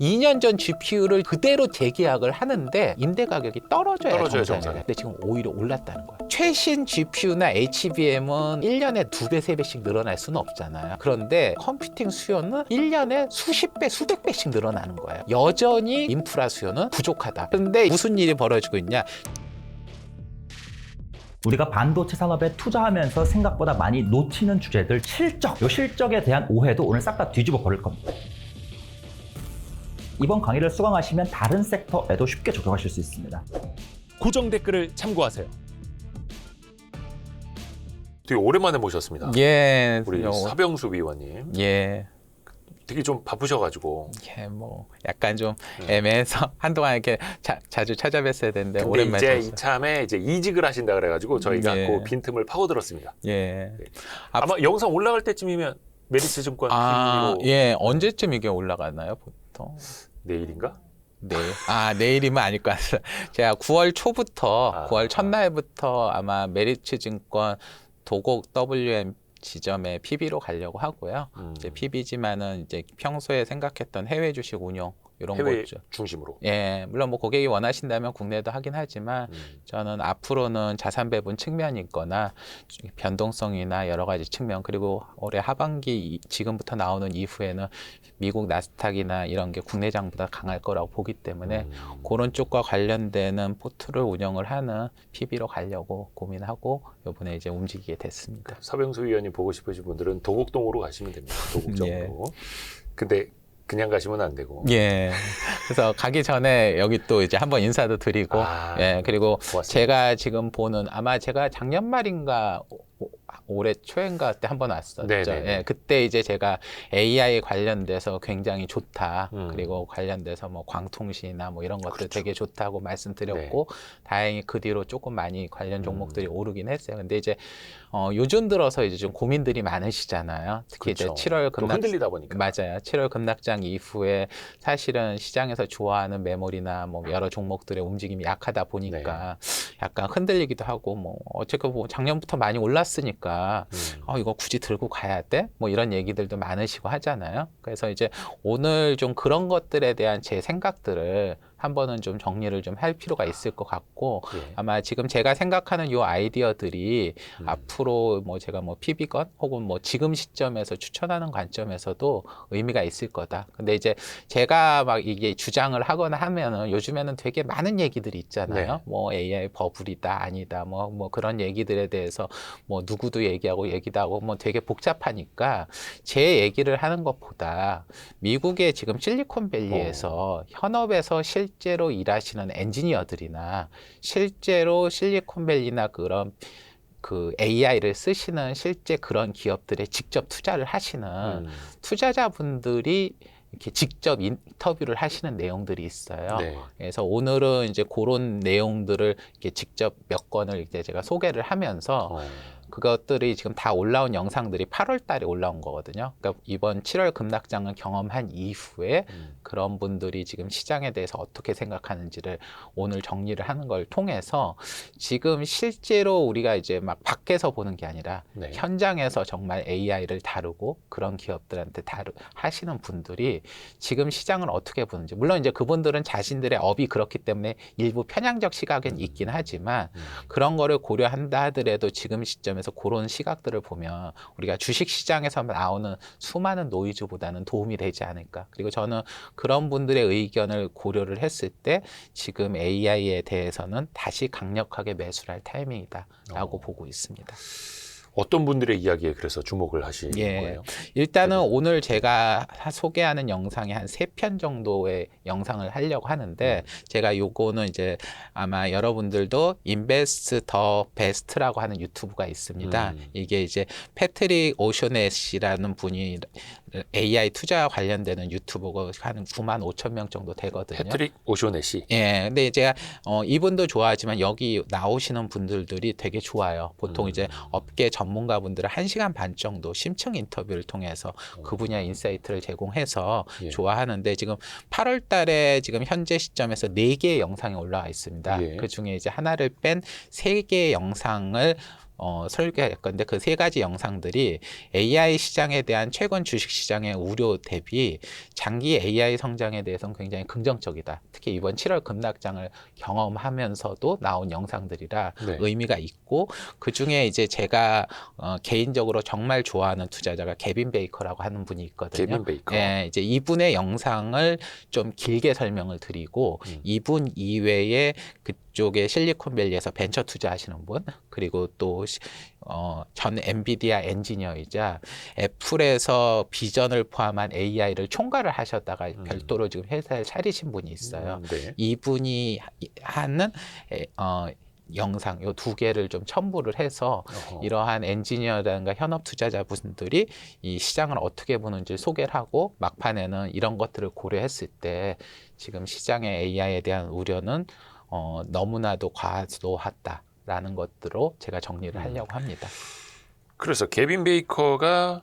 2년 전 GPU를 그대로 재계약을 하는데 임대 가격이 떨어져요, 정상에. 근데 지금 오히려 올랐다는 거예요. 최신 GPU나 HBM은 1년에 2배, 3배씩 늘어날 수는 없잖아요. 그런데 컴퓨팅 수요는 1년에 수십 배, 수백 배씩 늘어나는 거예요. 여전히 인프라 수요는 부족하다. 그런데 무슨 일이 벌어지고 있냐? 우리가 반도체 산업에 투자하면서 생각보다 많이 놓치는 주제들, 실적, 이 실적에 대한 오해도 오늘 싹 다 뒤집어 버릴 겁니다. 이번 강의를 수강하시면 다른 섹터에도 쉽게 적용하실 수 있습니다. 고정 댓글을 참고하세요. 되게 오랜만에 모셨습니다. 예, 우리 서병수 위원님. 예. 되게 좀 바쁘셔가지고. 예, 뭐 약간 좀 애매해서 한동안 이렇게 자주 찾아뵀어야 되는데 근데 오랜만에 이제 뵀어요. 이참에 이제 이직을 하신다 그래가지고 저희가 예. 그 빈틈을 파고들었습니다. 예. 아마 영상 올라갈 때쯤이면 메리츠 증권 PB로 예. 언제쯤 이게 올라가나요, 보통? 내일인가? 내일. 내일이면 아닐 것 같아요. 제가 9월 초부터, 9월 첫날부터 아마 메리츠 증권 도곡 WM 지점에 PB로 가려고 하고요. 이제 PB지만은 이제 평소에 생각했던 해외 주식 운용 이런 해외 거죠. 중심으로. 예, 물론 뭐 고객이 원하신다면 국내도 하긴 하지만 저는 앞으로는 자산 배분 측면이 있거나 변동성이나 여러 가지 측면 그리고 올해 하반기 지금부터 나오는 이후에는 미국 나스닥이나 이런 게 국내장보다 강할 거라고 보기 때문에 그런 쪽과 관련되는 포트를 운영을 하는 PB로 가려고 고민하고 이번에 이제 움직이게 됐습니다. 서병수 위원님 보고 싶으신 분들은 도곡동으로 가시면 됩니다. 도곡점으로. 예. 근데 그냥 가시면 안 되고. 예. 그래서 가기 전에 여기 또 이제 한번 인사도 드리고, 예. 그리고 고맙습니다. 제가 지금 보는 아마 제가 작년 말인가 올해 초인가 때 한번 왔었죠. 네네네. 예. 그때 이제 제가 AI 관련돼서 굉장히 좋다. 그리고 관련돼서 뭐 광통신이나 뭐 이런 것들 되게 좋다고 말씀드렸고, 다행히 그 뒤로 조금 많이 관련 종목들이 오르긴 했어요. 근데 이제 요즘 들어서 이제 좀 고민들이 많으시잖아요. 특히 그렇죠. 이제 7월 또 흔들리다 보니까. 맞아요. 7월 급락장 이후에 사실은 시장에서 좋아하는 메모리나 뭐 여러 종목들의 움직임이 약하다 보니까 약간 흔들리기도 하고 뭐 어쨌건 뭐 작년부터 많이 올랐으니까 이거 굳이 들고 가야 돼? 뭐 이런 얘기들도 많으시고 하잖아요. 그래서 이제 오늘 좀 그런 것들에 대한 제 생각들을 한번은 좀 정리를 좀 할 필요가 있을 것 같고 아마 지금 제가 생각하는 요 아이디어들이 앞으로 뭐 제가 뭐 PB건 혹은 뭐 지금 시점에서 추천하는 관점에서도 의미가 있을 거다. 근데 이제 제가 막 이게 주장을 하거나 하면은 요즘에는 되게 많은 얘기들이 있잖아요. 뭐 AI 버블이다 아니다 뭐 그런 얘기들에 대해서 뭐 누구도 얘기하고 얘기도 하고 뭐 되게 복잡하니까 제 얘기를 하는 것보다 미국의 지금 실리콘밸리에서 현업에서 실제로 일하시는 엔지니어들이나 실제로 실리콘밸리나 그런 그 AI를 쓰시는 실제 그런 기업들에 직접 투자를 하시는 투자자분들이 이렇게 직접 인터뷰를 하시는 내용들이 있어요. 그래서 오늘은 이제 그런 내용들을 이렇게 직접 몇 건을 이제 제가 소개를 하면서 그것들이 지금 다 올라온 영상들이 8월 달에 올라온 거거든요. 그러니까 이번 7월 급락장을 경험한 이후에 그런 분들이 지금 시장에 대해서 어떻게 생각하는지를 오늘 정리를 하는 걸 통해서 지금 실제로 우리가 이제 막 밖에서 보는 게 아니라 현장에서 정말 AI를 다루고 그런 기업들한테 하시는 분들이 지금 시장을 어떻게 보는지 물론 이제 그분들은 자신들의 업이 그렇기 때문에 일부 편향적 시각은 있긴 하지만 그런 거를 고려한다 하더라도 지금 시점에서 그런 시각들을 보면 우리가 주식 시장에서 나오는 수많은 노이즈보다는 도움이 되지 않을까. 그리고 저는 그런 분들의 의견을 고려를 했을 때 지금 AI에 대해서는 다시 강력하게 매수를 할 타이밍이다라고 보고 있습니다. 어떤 분들의 이야기에 그래서 주목을 하신 거예요? 일단은 오늘 제가 소개하는 영상이 한 3편 정도의 영상을 하려고 하는데 제가 요거는 이제 아마 여러분들도 인베스트 더 베스트라고 하는 유튜브가 있습니다. 이게 이제 패트릭 오쇼넷이라는 분이 AI 투자와 관련되는 유튜버가 한 9만 5천 명 정도 되거든요. 패트릭 오쇼넷이. 예, 근데 제가 이분도 좋아하지만 여기 나오시는 분들이 되게 좋아요. 보통 이제 업계 전문가분들을 1시간 반 정도 심층 인터뷰를 통해서 그 분야 인사이트를 제공해서 좋아하는데 지금 8월 달에 지금 현재 시점에서 4개의 영상이 올라와 있습니다. 그 중에 이제 하나를 뺀 3개의 영상을 설계할 건데 그 세 가지 영상들이 AI 시장에 대한 최근 주식 시장의 우려 대비 장기 AI 성장에 대해서는 굉장히 긍정적이다. 특히 이번 7월 급락장을 경험하면서도 나온 영상들이라 네. 의미가 있고 그 중에 이제 제가 개인적으로 정말 좋아하는 투자자가 개빈 베이커라고 하는 분이 있거든요. 개빈 베이커. 예, 이제 이분의 영상을 좀 길게 설명을 드리고 이분 이외에 그쪽에 실리콘밸리에서 벤처 투자하시는 분 그리고 또 전 엔비디아 엔지니어이자 애플에서 비전을 포함한 AI를 총괄을 하셨다가 별도로 지금 회사를 차리신 분이 있어요. 네. 이분이 하는 영상 요 두 개를 좀 첨부를 해서 어허. 이러한 엔지니어라든가 현업 투자자분들이 이 시장을 어떻게 보는지 소개를 하고 막판에는 이런 것들을 고려했을 때 지금 시장의 AI에 대한 우려는 너무나도 과도하다라는 것들로 제가 정리를 하려고 합니다. 그래서 개빈 베이커가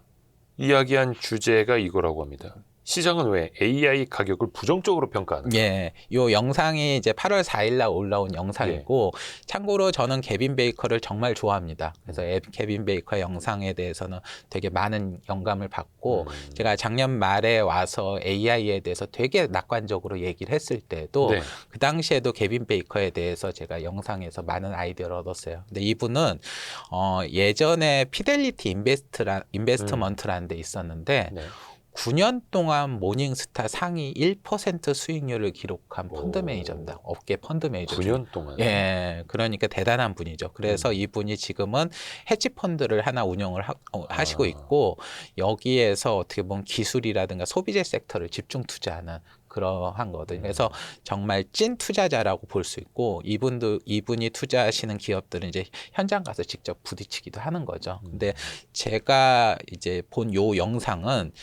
이야기한 주제가 이거라고 합니다. 시장은 왜 AI 가격을 부정적으로 평가하는가? 예, 요 영상이 이제 8월 4일 날 올라온 영상이고 참고로 저는 개빈 베이커를 정말 좋아합니다. 그래서 개빈 베이커 영상에 대해서는 되게 많은 영감을 받고 제가 작년 말에 와서 AI에 대해서 되게 낙관적으로 얘기를 했을 때도 네. 그 당시에도 개빈 베이커에 대해서 제가 영상에서 많은 아이디어를 얻었어요. 근데 이분은 예전에 피델리티 인베스트먼트라는 데 있었는데 네. 9년 동안 모닝스타 상위 1% 수익률을 기록한 펀드 매니저입니다. 업계 펀드 매니저. 9년 동안. 예, 그러니까 대단한 분이죠. 그래서 이분이 지금은 헤지 펀드를 하나 운영을 하시고 있고 여기에서 어떻게 보면 기술이라든가 소비재 섹터를 집중 투자하는 그러한 거거든요. 그래서 정말 찐 투자자라고 볼 수 있고 이분이 투자하시는 기업들은 이제 현장 가서 직접 부딪히기도 하는 거죠. 근데 제가 이제 본 요 영상은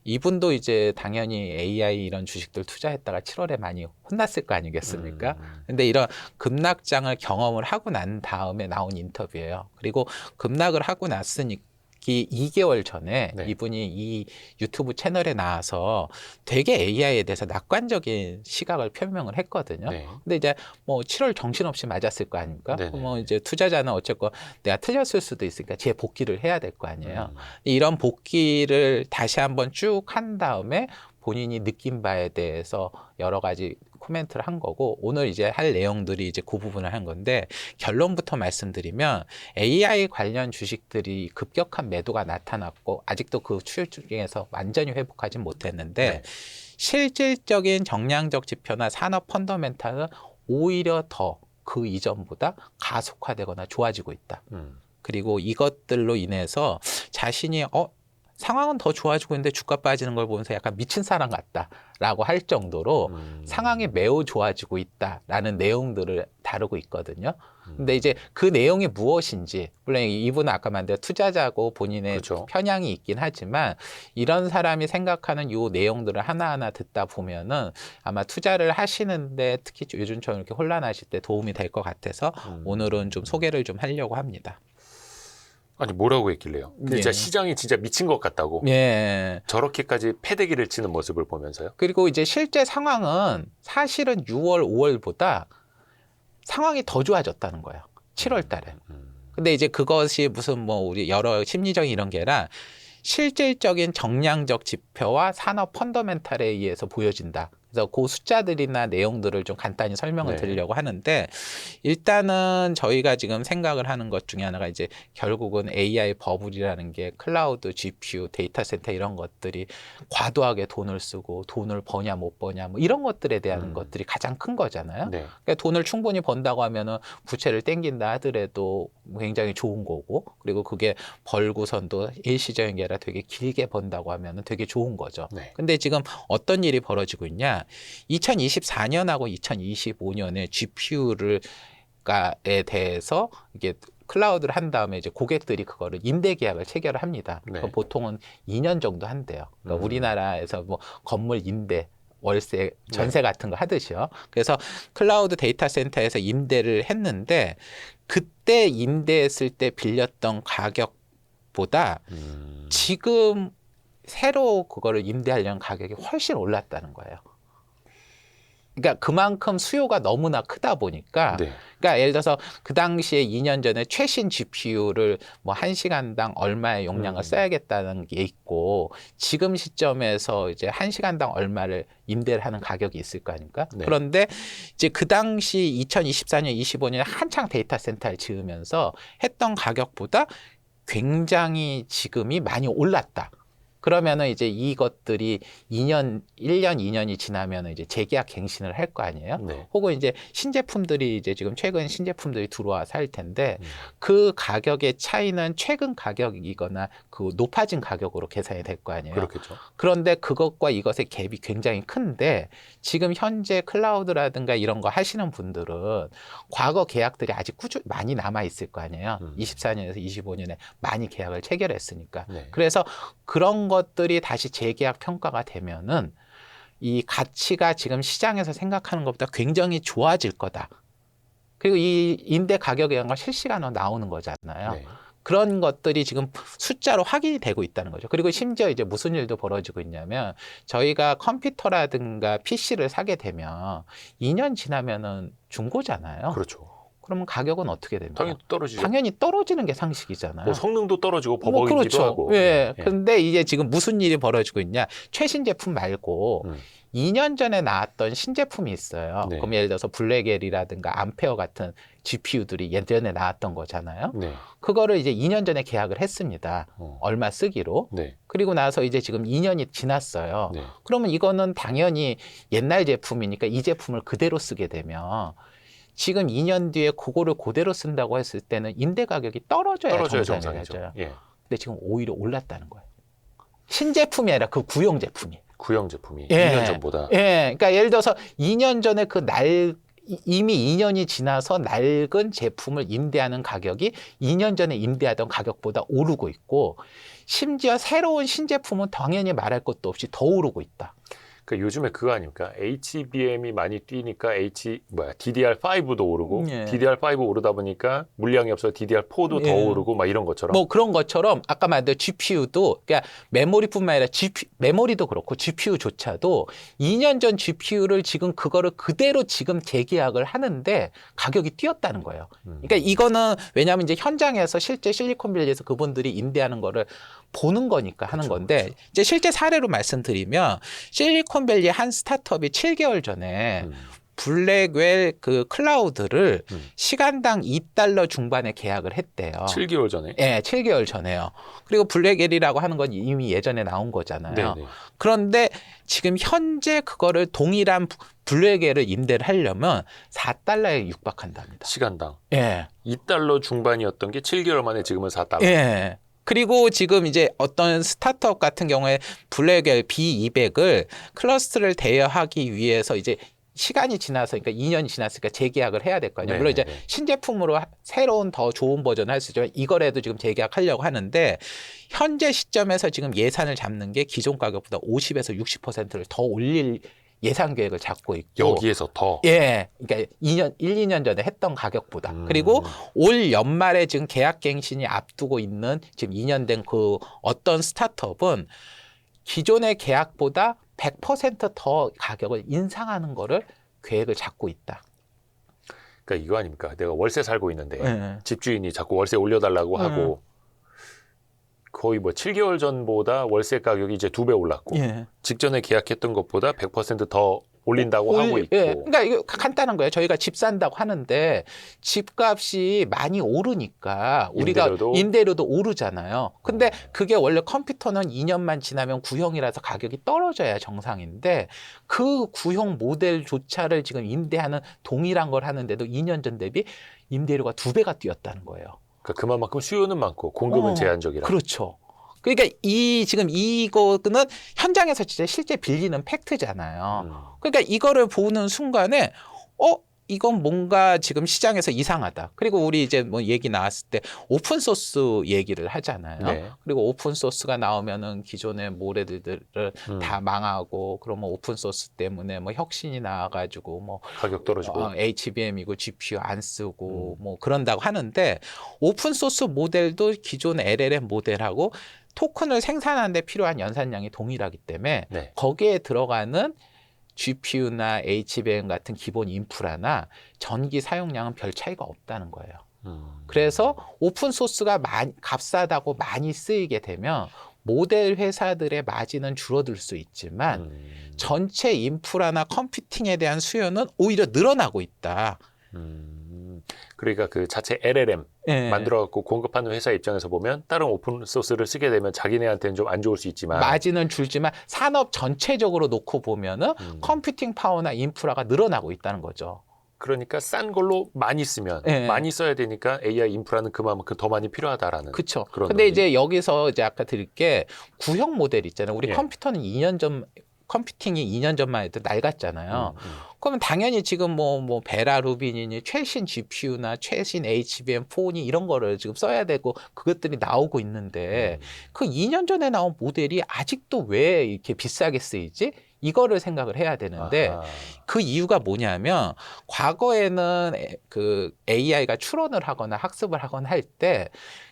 이분도 이제 당연히 AI 이런 주식들 투자했다가 7월에 많이 혼났을 거 아니겠습니까? 근데 이런 급락장을 경험을 하고 난 다음에 나온 인터뷰예요. 그리고 급락을 하고 났으니 2개월 전에 네. 이분이 이 유튜브 채널에 나와서 되게 AI에 대해서 낙관적인 시각을 표명을 했거든요. 네. 근데 이제 뭐 7월 정신없이 맞았을 거 아닙니까? 네네. 뭐 이제 투자자는 어쨌건 내가 틀렸을 수도 있으니까 재복귀를 해야 될 거 아니에요. 이런 복귀를 다시 한번 쭉 한 다음에 본인이 느낀 바에 대해서 여러 가지 코멘트를 한 거고 오늘 이제 할 내용들이 이제 그 부분을 한 건데 결론부터 말씀드리면 AI 관련 주식들이 급격한 매도가 나타났고 아직도 그 추이 중에서 완전히 회복하지 못했는데 네. 실질적인 정량적 지표나 산업 펀더멘탈은 오히려 더 그 이전보다 가속화되거나 좋아지고 있다. 그리고 이것들로 인해서 자신이 상황은 더 좋아지고 있는데 주가 빠지는 걸 보면서 약간 미친 사람 같다라고 할 정도로 상황이 매우 좋아지고 있다라는 내용들을 다루고 있거든요. 근데 이제 그 내용이 무엇인지 물론 이분은 아까 말한 투자자고 본인의 그렇죠. 편향이 있긴 하지만 이런 사람이 생각하는 요 내용들을 하나하나 듣다 보면은 아마 투자를 하시는데 특히 요즘처럼 이렇게 혼란하실 때 도움이 될 것 같아서 오늘은 좀 소개를 좀 하려고 합니다. 아니 뭐라고 했길래요? 근데 예. 진짜 시장이 진짜 미친 것 같다고. 예. 저렇게까지 패대기를 치는 모습을 보면서요. 그리고 이제 실제 상황은 사실은 6월, 5월보다 상황이 더 좋아졌다는 거예요. 7월 달에. 근데 이제 그것이 무슨 뭐 우리 여러 심리적인 이런 게 아니라 실질적인 정량적 지표와 산업 펀더멘탈에 의해서 보여진다. 그래서 그 숫자들이나 내용들을 좀 간단히 설명을 네. 드리려고 하는데 일단은 저희가 지금 생각을 하는 것 중에 하나가 이제 결국은 AI 버블이라는 게 클라우드, GPU, 데이터 센터 이런 것들이 과도하게 돈을 쓰고 돈을 버냐 못 버냐 뭐 이런 것들에 대한 것들이 가장 큰 거잖아요. 네. 그러니까 돈을 충분히 번다고 하면은 부채를 땡긴다 하더라도 굉장히 좋은 거고 그리고 그게 벌고선도 일시적인 게 아니라 되게 길게 번다고 하면은 되게 좋은 거죠. 네. 근데 지금 어떤 일이 벌어지고 있냐? 2024년하고 2025년에 GPU에 대해서 이게 클라우드를 한 다음에 이제 고객들이 그거를 임대 계약을 체결을 합니다. 네. 보통은 2년 정도 한대요. 그러니까 우리나라에서 뭐 건물 임대 월세, 전세 같은 거 하듯이요. 그래서 클라우드 데이터 센터에서 임대를 했는데 그때 임대했을 때 빌렸던 가격보다 지금 새로 그거를 임대하려는 가격이 훨씬 올랐다는 거예요. 그러니까 그만큼 수요가 너무나 크다 보니까 네. 그러니까 예를 들어서 그 당시에 2년 전에 최신 GPU를 뭐 1시간당 얼마의 용량을 써야겠다는 게 있고 지금 시점에서 이제 1시간당 얼마를 임대를 하는 가격이 있을 거 아닙니까? 네. 그런데 이제 그 당시 2024년, 25년에 한창 데이터 센터를 지으면서 했던 가격보다 굉장히 지금이 많이 올랐다. 그러면은 이제 이것들이 1년, 2년이 지나면은 이제 재계약 갱신을 할 거 아니에요? 네. 혹은 이제 신제품들이 이제 지금 최근 신제품들이 들어와서 할 텐데 그 가격의 차이는 최근 가격이거나 그 높아진 가격으로 계산이 될 거 아니에요? 그렇겠죠. 그런데 그것과 이것의 갭이 굉장히 큰데 지금 현재 클라우드라든가 이런 거 하시는 분들은 과거 계약들이 아직 꾸준히 많이 남아 있을 거 아니에요? 24년에서 25년에 많이 계약을 체결했으니까. 네. 그래서 그런 것들이 다시 재계약 평가가 되면은 이 가치가 지금 시장에서 생각하는 것보다 굉장히 좋아질 거다. 그리고 이 임대 가격에 대한 건 실시간으로 나오는 거잖아요. 네. 그런 것들이 지금 숫자로 확인이 되고 있다는 거죠. 그리고 심지어 이제 무슨 일도 벌어지고 있냐면 저희가 컴퓨터라든가 PC를 사게 되면 2년 지나면은 중고잖아요. 그렇죠. 그러면 가격은 어떻게 됩니까? 당연히 떨어지죠. 당연히 떨어지는 게 상식이잖아요. 뭐 성능도 떨어지고 뭐 버벅이기도 그렇죠. 하고. 예. 예. 근데 이제 지금 무슨 일이 벌어지고 있냐? 최신 제품 말고 2년 전에 나왔던 신제품이 있어요. 네. 그럼 예를 들어서 블랙엘이라든가 암페어 같은 GPU들이 예전에 나왔던 거잖아요. 네. 그거를 이제 2년 전에 계약을 했습니다. 어. 얼마 쓰기로. 네. 그리고 나서 이제 지금 2년이 지났어요. 네. 그러면 이거는 당연히 옛날 제품이니까 이 제품을 그대로 쓰게 되면 지금 2년 뒤에 그거를 그대로 쓴다고 했을 때는 임대 가격이 떨어져야 정상이죠. 예. 근데 지금 오히려 올랐다는 거예요. 신제품이 아니라 그 구형 제품이. 구형 제품이 예. 2년 전보다. 예. 그러니까 예를 들어서 2년 전에 이미 2년이 지나서 낡은 제품을 임대하는 가격이 2년 전에 임대하던 가격보다 오르고 있고 심지어 새로운 신제품은 당연히 말할 것도 없이 더 오르고 있다. 그러니까 요즘에 그거 아닙니까? HBM이 많이 뛰니까 DDR5도 오르고 예. DDR5 오르다 보니까 물량이 없어 DDR4도 더 예. 오르고 막 이런 것처럼. 뭐 그런 것처럼 아까 말한 GPU도 그러니까 메모리뿐만 아니라 메모리도 그렇고 GPU조차도 2년 전 GPU를 지금 그거를 그대로 지금 재계약을 하는데 가격이 뛰었다는 거예요. 그러니까 이거는 왜냐하면 이제 현장에서 실제 실리콘밸리에서 그분들이 임대하는 거를 보는 거니까 하는 그쵸, 건데 그쵸. 이제 실제 사례로 말씀드리면 실리콘밸리 한 스타트업이 7개월 전에 블랙웰 그 클라우드를 시간당 $2 중반에 계약을 했대요. 7개월 전에. 예, 7개월 전에요. 그리고 블랙웰이라고 하는 건 이미 예전에 나온 거잖아요. 네네. 그런데 지금 현재 그거를 동일한 블랙웰을 임대를 하려면 $4에 육박한답니다. 시간당. 예. $2 중반이었던 게 7개월 만에 지금은 $4. 예. 그리고 지금 이제 어떤 스타트업 같은 경우에 블랙웰 B200을 클러스터를 대여하기 위해서 이제 시간이 지나서 그러니까 2년이 지났으니까 재계약을 해야 될 거 아니에요. 물론 이제 네네네. 신제품으로 새로운 더 좋은 버전을 할 수 있지만 이거라도 지금 재계약하려고 하는데 현재 시점에서 지금 예산을 잡는 게 기존 가격보다 50에서 60%를 더 올릴 예산 계획을 잡고 있고 여기에서 더. 예. 그러니까 1, 2년 전에 했던 가격보다. 그리고 올 연말에 지금 계약갱신이 앞두고 있는 지금 2년 된 그 어떤 스타트업은 기존의 계약보다 100% 더 가격을 인상하는 거를 계획을 잡고 있다. 그러니까 이거 아닙니까? 내가 월세 살고 있는데 예. 집주인이 자꾸 월세 올려달라고 하고 거의 뭐 7개월 전보다 월세 가격이 이제 2배 올랐고 예. 직전에 계약했던 것보다 100%더 올린다고 하고 있고. 예. 그러니까 이거 간단한 거예요. 저희가 집 산다고 하는데 집값이 많이 오르니까 우리가 임대료도 오르잖아요. 근데 그게 원래 컴퓨터는 2년만 지나면 구형이라서 가격이 떨어져야 정상인데 그 구형 모델조차를 지금 임대하는 동일한 걸 하는데도 2년 전 대비 임대료가 2배가 뛰었다는 거예요. 그러니까 그만큼 수요는 많고 공급은 제한적이라. 그렇죠. 그러니까 지금 이거는 현장에서 진짜 실제 빌리는 팩트잖아요. 그러니까 이거를 보는 순간에 이건 뭔가 지금 시장에서 이상하다. 그리고 우리 이제 뭐 얘기 나왔을 때 오픈 소스 얘기를 하잖아요. 네. 그리고 오픈 소스가 나오면은 기존의 모델들을 다 망하고 그러면 오픈 소스 때문에 뭐 혁신이 나와가지고 뭐 가격 떨어지고. HBM이고 GPU 안 쓰고 뭐 그런다고 하는데 오픈 소스 모델도 기존 LLM 모델하고 토큰을 생산하는 데 필요한 연산량이 동일하기 때문에 네. 거기에 들어가는 GPU나 HBM 같은 기본 인프라나 전기 사용량은 별 차이가 없다는 거예요. 그래서 오픈 소스가 값싸다고 많이 쓰이게 되면 모델 회사들의 마진은 줄어들 수 있지만 전체 인프라나 컴퓨팅에 대한 수요는 오히려 늘어나고 있다. 그러니까 그 자체 LLM 예. 만들어갖고 공급하는 회사 입장에서 보면 다른 오픈 소스를 쓰게 되면 자기네한테는 좀 안 좋을 수 있지만 마진은 줄지만 산업 전체적으로 놓고 보면은 컴퓨팅 파워나 인프라가 늘어나고 있다는 거죠. 그러니까 싼 걸로 많이 쓰면 예. 많이 써야 되니까 AI 인프라는 그만큼 더 많이 필요하다라는 그렇죠. 그런 근데 논리. 이제 여기서 이제 아까 드릴 게 구형 모델 있잖아요. 우리 예. 컴퓨터는 2년 전 컴퓨팅이 2년 전만 해도 낡았잖아요. 그러면 당연히 지금 뭐 베라 루빈이니 최신 GPU나 최신 HBM4니 이런 거를 지금 써야 되고 그것들이 나오고 있는데 그 2년 전에 나온 모델이 아직도 왜 이렇게 비싸게 쓰이지? 이거를 생각을 해야 되는데 아하. 그 이유가 뭐냐면 과거에는 그 AI가 추론을 하거나 학습을 하거나 할 때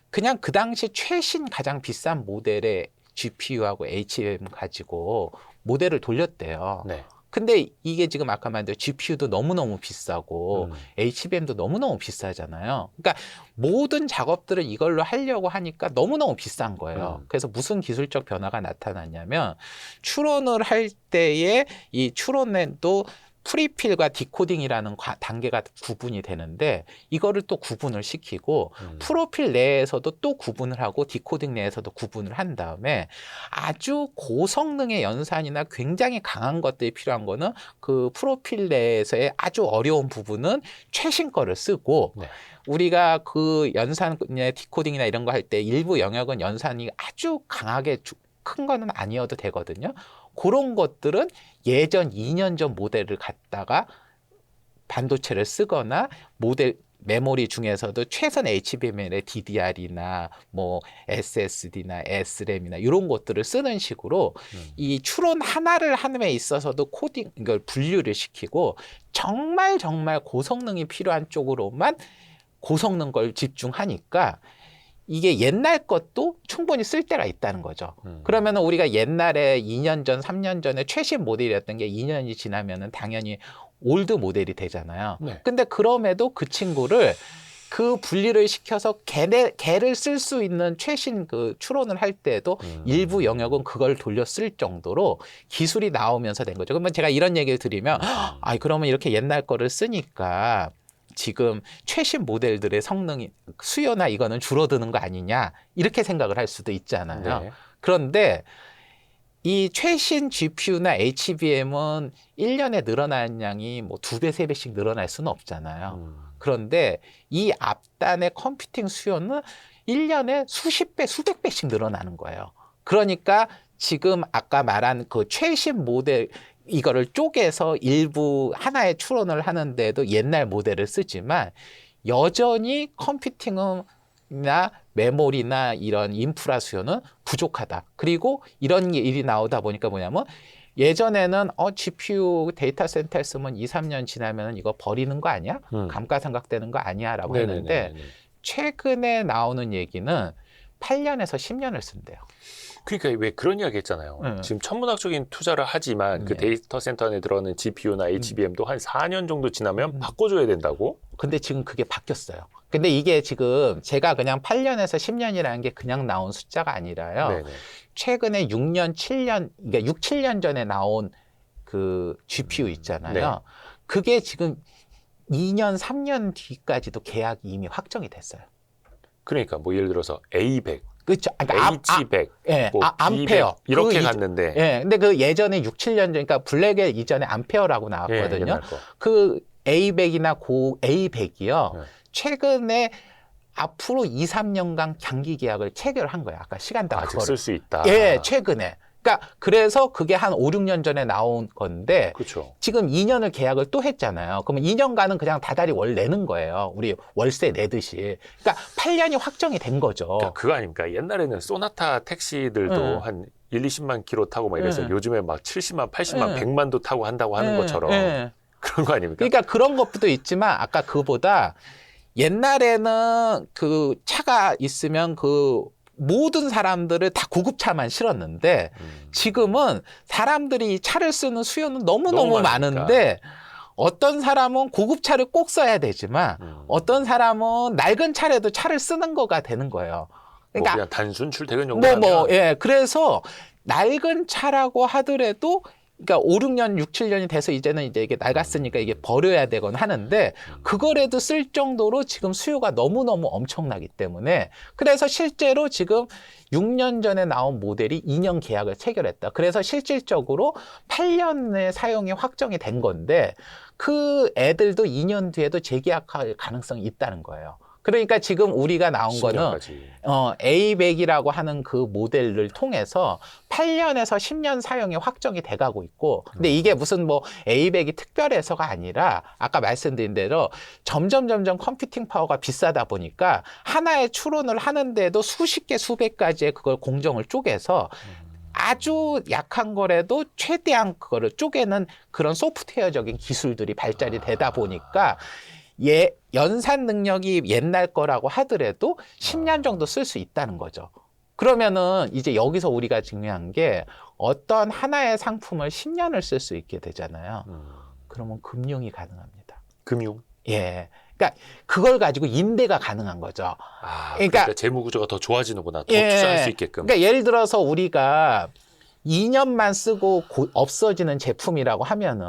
그냥 그 당시 최신 가장 비싼 모델의 GPU하고 HBM 가지고 모델을 돌렸대요. 네. 근데 이게 지금 아까 말한 GPU도 너무너무 비싸고 HBM도 너무너무 비싸잖아요. 그러니까 모든 작업들을 이걸로 하려고 하니까 너무너무 비싼 거예요. 그래서 무슨 기술적 변화가 나타났냐면 추론을 할 때에 이 추론에도 프리필과 디코딩이라는 단계가 구분이 되는데 이거를 또 구분을 시키고 프로필 내에서도 또 구분을 하고 디코딩 내에서도 구분을 한 다음에 아주 고성능의 연산이나 굉장히 강한 것들이 필요한 거는 그 프로필 내에서의 아주 어려운 부분은 최신 거를 쓰고 네. 우리가 그 연산의 디코딩이나 이런 거 할 때 일부 영역은 연산이 아주 강하게 큰 거는 아니어도 되거든요. 그런 것들은 예전 2년 전 모델을 갖다가 반도체를 쓰거나 모델 메모리 중에서도 최선 HBM의 DDR이나 뭐 SSD나 SRAM이나 이런 것들을 쓰는 식으로 이 추론 하나를 하는 데 있어서도 코딩 이걸 분류를 시키고 정말 고성능이 필요한 쪽으로만 고성능 걸 집중하니까 이게 옛날 것도 충분히 쓸 때가 있다는 거죠. 그러면 우리가 옛날에 2년 전, 3년 전에 최신 모델이었던 게 2년이 지나면은 당연히 올드 모델이 되잖아요. 네. 근데 그럼에도 그 친구를 그 분리를 시켜서 걔를 쓸 수 있는 최신 그 추론을 할 때에도 일부 영역은 그걸 돌려 쓸 정도로 기술이 나오면서 된 거죠. 그러면 제가 이런 얘기를 드리면 그러면 이렇게 옛날 거를 쓰니까 지금 최신 모델들의 성능이 수요나 이거는 줄어드는 거 아니냐 이렇게 생각을 할 수도 있잖아요. 네. 그런데 이 최신 GPU나 HBM은 1년에 늘어나는 양이 뭐 2배, 3배씩 늘어날 수는 없잖아요. 그런데 이 앞단의 컴퓨팅 수요는 1년에 수십 배, 수백 배씩 늘어나는 거예요. 그러니까 지금 아까 말한 그 최신 모델 이거를 쪼개서 일부 하나의 추론을 하는데도 옛날 모델을 쓰지만 여전히 컴퓨팅이나 메모리나 이런 인프라 수요는 부족하다. 그리고 이런 일이 나오다 보니까 뭐냐면 예전에는 GPU 데이터 센터에 쓰면 2, 3년 지나면 이거 버리는 거 아니야? 감가상각되는 거 아니야? 라고 했는데 최근에 나오는 얘기는 8년에서 10년을 쓴대요. 그러니까 왜 그런 이야기 했잖아요. 지금 천문학적인 투자를 하지만 그 데이터 센터 안에 들어가는 GPU나 HBM도 한 4년 정도 지나면 바꿔줘야 된다고? 근데 지금 그게 바뀌었어요. 근데 이게 지금 제가 그냥 8년에서 10년이라는 게 그냥 나온 숫자가 아니라요. 네네. 최근에 6년, 7년, 그러니까 6, 7년 전에 나온 그 GPU 있잖아요. 네. 그게 지금 2년, 3년 뒤까지도 계약이 이미 확정이 됐어요. 그러니까 뭐 예를 들어서 A100, 그렇죠. 그러니까 H100, 예, 뭐 암페어. B100 이렇게 그 갔는데 예, 근데 그 예전에 6, 7년 전, 그러니까 블랙에 이전에 암페어라고 예, 나왔거든요. 옛날 거. 그 A100이나 고 A100이요. 네. 최근에 앞으로 2, 3년간 장기 계약을 체결한 거야. 아까 시간당 아직 그거를. 쓸 수 있다. 예, 최근에. 그러니까 그래서 그게 한 5, 6년 전에 나온 건데 그렇죠. 지금 2년을 계약을 또 했잖아요. 그러면 2년간은 그냥 다달이 월 내는 거예요. 우리 월세 내듯이. 그러니까 8년이 확정이 된 거죠. 그러니까 그거 아닙니까? 옛날에는 소나타 택시들도 한 1, 20만 킬로 타고 막 이래서 요즘에 막 70만, 80만, 100만도 타고 한다고 하는 것처럼 그런 거 아닙니까? 그러니까 그런 것도 있지만 아까 그보다 옛날에는 그 차가 있으면 그 모든 사람들을 다 고급차만 실었는데 지금은 사람들이 이 차를 쓰는 수요는 너무너무 너무 많으니까. 많은데 어떤 사람은 고급차를 꼭 써야 되지만 어떤 사람은 낡은 차라도 차를 쓰는 거가 되는 거예요. 뭐 그러니까 그냥 단순 출퇴근 용도라면 예. 그래서 낡은 차라고 하더라도 그러니까 5, 6년, 6, 7년이 돼서 이제는 이제 이게 낡았으니까 이게 버려야 되건 하는데 그거라도 쓸 정도로 지금 수요가 너무너무 엄청나기 때문에 그래서 실제로 지금 6년 전에 나온 모델이 2년 계약을 체결했다. 그래서 실질적으로 8년의 사용이 확정이 된 건데 그 애들도 2년 뒤에도 재계약할 가능성이 있다는 거예요. 그러니까 지금 우리가 나온 거는 10년까지. A100이라고 하는 그 모델을 통해서 8년에서 10년 사용이 확정이 돼가고 있고 근데 이게 무슨 뭐 A100이 특별해서가 아니라 아까 말씀드린 대로 점점 컴퓨팅 파워가 비싸다 보니까 하나의 추론을 하는데도 수십 개 수백 가지의 그걸 공정을 쪼개서 아주 약한 거라도 최대한 그거를 쪼개는 그런 소프트웨어적인 기술들이 발달이 되다 보니까 연산 능력이 옛날 거라고 하더라도 10년 정도 쓸 수 있다는 거죠. 그러면은 이제 여기서 우리가 중요한 게 어떤 하나의 상품을 10년을 쓸 수 있게 되잖아요. 그러면 금융이 가능합니다. 금융. 예. 그러니까 그걸 가지고 임대가 가능한 거죠. 그러니까 재무 구조가 더 좋아지는구나. 더 예. 투자할 수 있게끔. 그러니까 예를 들어서 우리가 2년만 쓰고 없어지는 제품이라고 하면은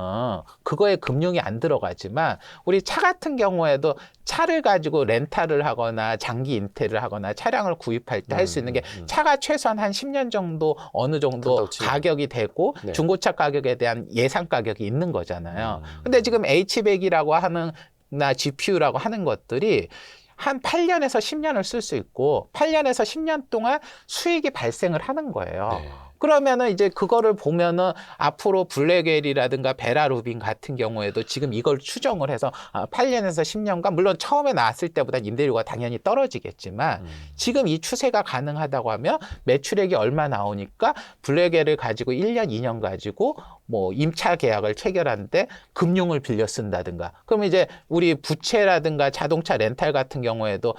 그거에 금융이 안 들어가지만 우리 차 같은 경우에도 차를 가지고 렌탈을 하거나 장기 임대를 하거나 차량을 구입할 때 할 수 있는 게 차가 최소한 한 10년 정도 어느 정도 가격이 되고 네. 중고차 가격에 대한 예상 가격이 있는 거잖아요. 근데 지금 H100이라고 하는 나 GPU라고 하는 것들이 한 8년에서 10년을 쓸 수 있고 8년에서 10년 동안 수익이 발생을 하는 거예요. 네. 그러면은 이제 그거를 보면은 앞으로 블랙웰이라든가 베라루빈 같은 경우에도 지금 이걸 추정을 해서 8년에서 10년간 물론 처음에 나왔을 때보다 임대료가 당연히 떨어지겠지만 지금 이 추세가 가능하다고 하면 매출액이 얼마 나오니까 블랙웰을 가지고 1년, 2년 가지고 뭐 임차 계약을 체결하는데 금융을 빌려 쓴다든가 그러면 이제 우리 부채라든가 자동차 렌탈 같은 경우에도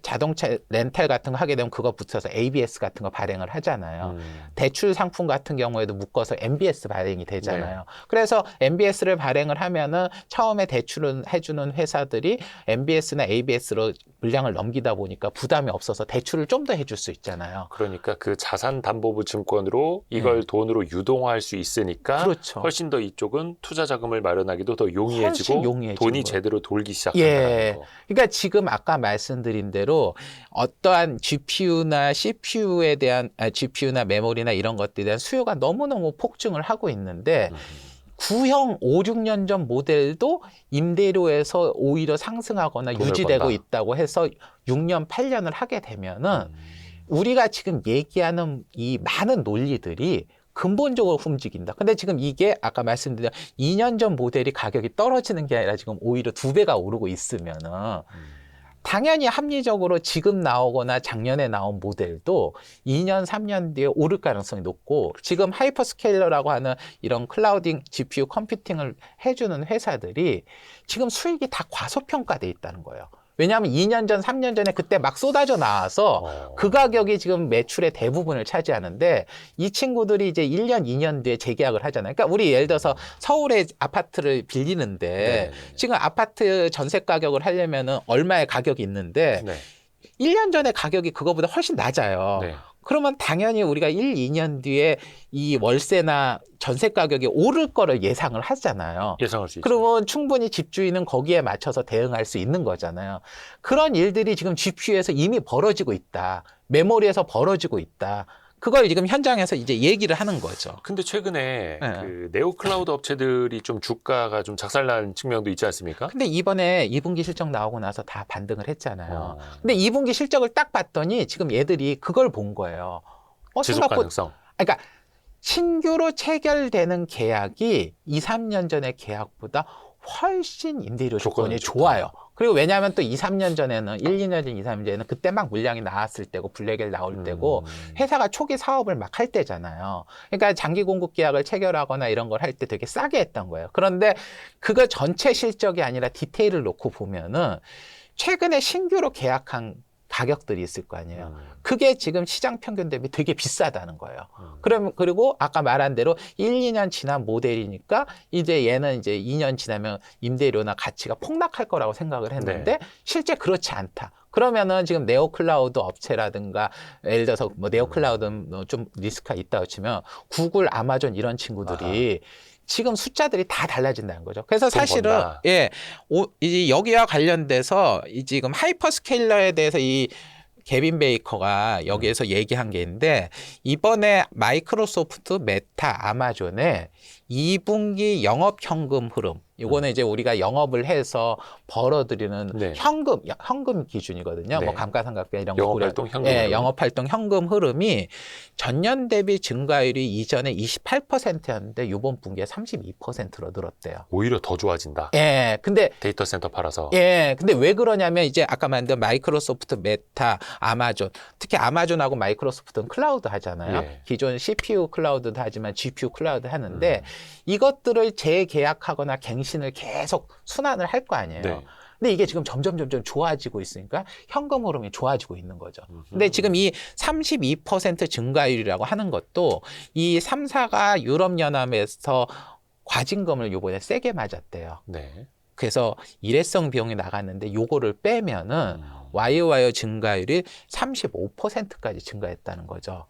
자동차 렌탈 같은 거 하게 되면 그거 붙여서 ABS 같은 거 발행을 하잖아요. 대출 상품 같은 경우에도 묶어서 MBS 발행이 되잖아요. 네. 그래서 MBS를 발행을 하면은 처음에 대출을 해주는 회사들이 MBS나 ABS로 물량을 넘기다 보니까 부담이 없어서 대출을 좀 더 해줄 수 있잖아요. 그러니까 그 자산담보부 증권으로 이걸 돈으로 유동화할 수 있으니까 그렇죠. 훨씬 더 이쪽은 투자 자금을 마련하기도 더 용이해지고 훨씬 용이해지는 돈이 거예요. 제대로 돌기 시작한다는 예. 거. 그러니까 지금 아까 말씀드린 대로 어떠한 GPU나 CPU에 대한 GPU나 메모리나 이런 것들에 대한 수요가 너무너무 폭증을 하고 있는데 구형 5, 6년 전 모델도 임대료에서 오히려 상승하거나 돈을 유지되고 번다. 있다고 해서 6년, 8년을 하게 되면은 우리가 지금 얘기하는 이 많은 논리들이 근본적으로 움직인다. 근데 지금 이게 아까 말씀드린 2년 전 모델이 가격이 떨어지는 게 아니라 지금 오히려 2배가 오르고 있으면은 당연히 합리적으로 지금 나오거나 작년에 나온 모델도 2년, 3년 뒤에 오를 가능성이 높고 지금 하이퍼스케일러라고 하는 이런 클라우딩 GPU 컴퓨팅을 해주는 회사들이 지금 수익이 다 과소평가돼 있다는 거예요. 왜냐하면 2년 전, 3년 전에 그때 막 쏟아져 나와서 그 가격이 지금 매출의 대부분을 차지하는데 이 친구들이 이제 1년, 2년 뒤에 재계약을 하잖아요. 그러니까 우리 예를 들어서 서울에 아파트를 빌리는데 지금 아파트 전세 가격을 하려면은 얼마의 가격이 있는데 1년 전에 가격이 그거보다 훨씬 낮아요. 네. 그러면 당연히 우리가 1, 2년 뒤에 이 월세나 전세 가격이 오를 거를 예상을 하잖아요. 예상할 수 있죠. 그러면 충분히 집주인은 거기에 맞춰서 대응할 수 있는 거잖아요. 그런 일들이 지금 GPU에서 이미 벌어지고 있다. 메모리에서 벌어지고 있다. 그걸 지금 현장에서 이제 얘기를 하는 거죠. 근데 최근에 네. 그 네오 클라우드 업체들이 좀 주가가 좀 작살난 측면도 있지 않습니까? 근데 이번에 2분기 실적 나오고 나서 다 반등을 했잖아요. 근데 2분기 실적을 딱 봤더니 지금 얘들이 그걸 본 거예요. 지속 가능성. 그러니까 신규로 체결되는 계약이 2, 3년 전의 계약보다 훨씬 임대료 조건이 좋아요. 그리고 왜냐하면 또 2, 3년 전에는 1, 2년 전, 2, 3년 전에는 그때 막 물량이 나왔을 때고 블랙엘 나올 때고 회사가 초기 사업을 막 할 때잖아요. 그러니까 장기 공급 계약을 체결하거나 이런 걸 할 때 되게 싸게 했던 거예요. 그런데 그거 전체 실적이 아니라 디테일을 놓고 보면은 최근에 신규로 계약한 가격들이 있을 거 아니에요. 그게 지금 시장 평균 대비 되게 비싸다는 거예요. 그리고 아까 말한 대로 1, 2년 지난 모델이니까 이제 얘는 이제 2년 지나면 임대료나 가치가 폭락할 거라고 생각을 했는데 실제 그렇지 않다. 그러면은 지금 네오클라우드 업체라든가 예를 들어서 뭐 네오클라우드는 좀 리스크가 있다고 치면 구글, 아마존 이런 친구들이 지금 숫자들이 다 달라진다는 거죠. 그래서 사실은 번다. 이제 여기와 관련돼서 이 지금 하이퍼스케일러에 대해서 이 개빈 베이커가 여기에서 얘기한 게 있는데 이번에 마이크로소프트, 메타, 아마존의 2분기 영업 현금 흐름 이거는 이제 우리가 영업을 해서 벌어들이는 현금 기준이거든요. 뭐 감가상각비 이런 거 영업활동 현금 흐름. 영업활동 현금 흐름이 전년 대비 증가율이 이전에 28%였는데 이번 분기에 32%로 늘었대요. 오히려 더 좋아진다. 근데 데이터 센터 팔아서. 근데 왜 그러냐면 이제 아까 말한 마이크로소프트, 메타, 아마존, 특히 아마존하고 마이크로소프트는 클라우드 하잖아요. 기존 CPU 클라우드도 하지만 GPU 클라우드 하는데 이것들을 재계약하거나 갱신을 계속 순환을 할 거 아니에요. 근데 이게 지금 점점 좋아지고 있으니까 현금 흐름이 좋아지고 있는 거죠. 근데 지금 이 32% 증가율이라고 하는 것도 이 3사가 유럽연합에서 과징금을 요번에 세게 맞았대요. 그래서 일회성 비용이 나갔는데 요거를 빼면은 YOY 증가율이 35%까지 증가했다는 거죠.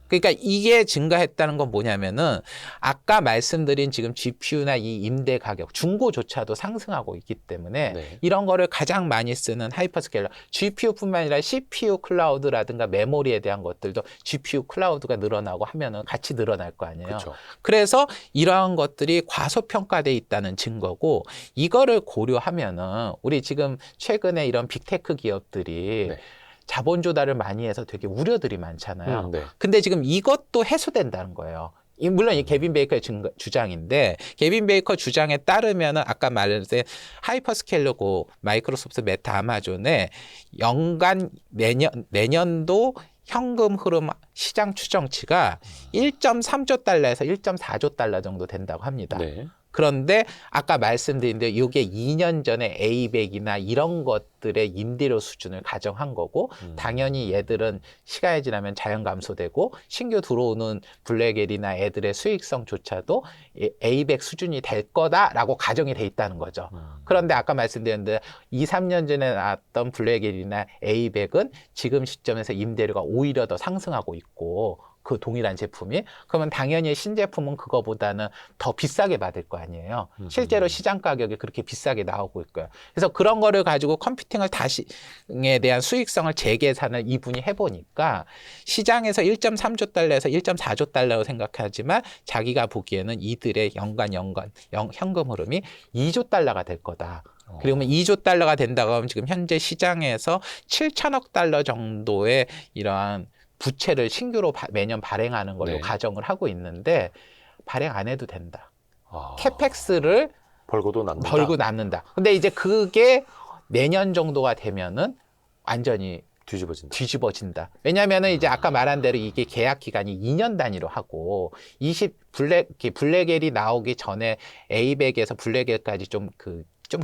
그러니까 이게 증가했다는 건 뭐냐면은 아까 말씀드린 지금 GPU나 이 임대 가격, 중고조차도 상승하고 있기 때문에 이런 거를 가장 많이 쓰는 하이퍼스케일러, GPU뿐만 아니라 CPU 클라우드라든가 메모리에 대한 것들도 GPU 클라우드가 늘어나고 하면은 같이 늘어날 거 아니에요. 그래서 이러한 것들이 과소평가돼 있다는 증거고 이거를 고려하면은 우리 지금 최근에 이런 빅테크 기업들이 자본 조달을 많이 해서 되게 우려들이 많잖아요. 근데 지금 이것도 해소된다는 거예요. 물론 이 개빈 베이커의 주장인데 개빈 베이커 주장에 따르면은 아까 말했듯이 하이퍼스케일러고 마이크로소프트, 메타, 아마존의 연간 내년도 현금 흐름 시장 추정치가 1.3조 달러에서 1.4조 달러 정도 된다고 합니다. 그런데 아까 말씀드린 대로 이게 2년 전에 에이백이나 이런 것들의 임대료 수준을 가정한 거고 당연히 얘들은 시간이 지나면 자연 감소되고 신규 들어오는 블랙엘이나 애들의 수익성조차도 에이백 수준이 될 거다라고 가정이 돼 있다는 거죠. 그런데 아까 말씀드렸는데 2, 3년 전에 나왔던 블랙엘이나 에이백은 지금 시점에서 임대료가 오히려 더 상승하고 있고 그 동일한 제품이 그러면 당연히 신제품은 그거보다는 더 비싸게 받을 거 아니에요. 실제로 시장 가격이 그렇게 비싸게 나오고 있고요. 그래서 그런 거를 가지고 컴퓨팅을 다시에 대한 수익성을 재계산을 이분이 해보니까 시장에서 1.3조 달러에서 1.4조 달러로 생각하지만 자기가 보기에는 이들의 연간 현금 흐름이 2조 달러가 될 거다. 그리고 2조 달러가 된다고 하면 지금 현재 시장에서 7천억 달러 정도의 이러한 부채를 신규로 매년 발행하는 걸로 가정을 하고 있는데 발행 안 해도 된다. 캐펙스를 벌고 남는다. 근데 이제 그게 내년 정도가 되면은 완전히 뒤집어진다. 왜냐면은 이제 아까 말한 대로 이게 계약 기간이 2년 단위로 하고 블랙엘이 나오기 전에 에이백에서 블랙엘까지 좀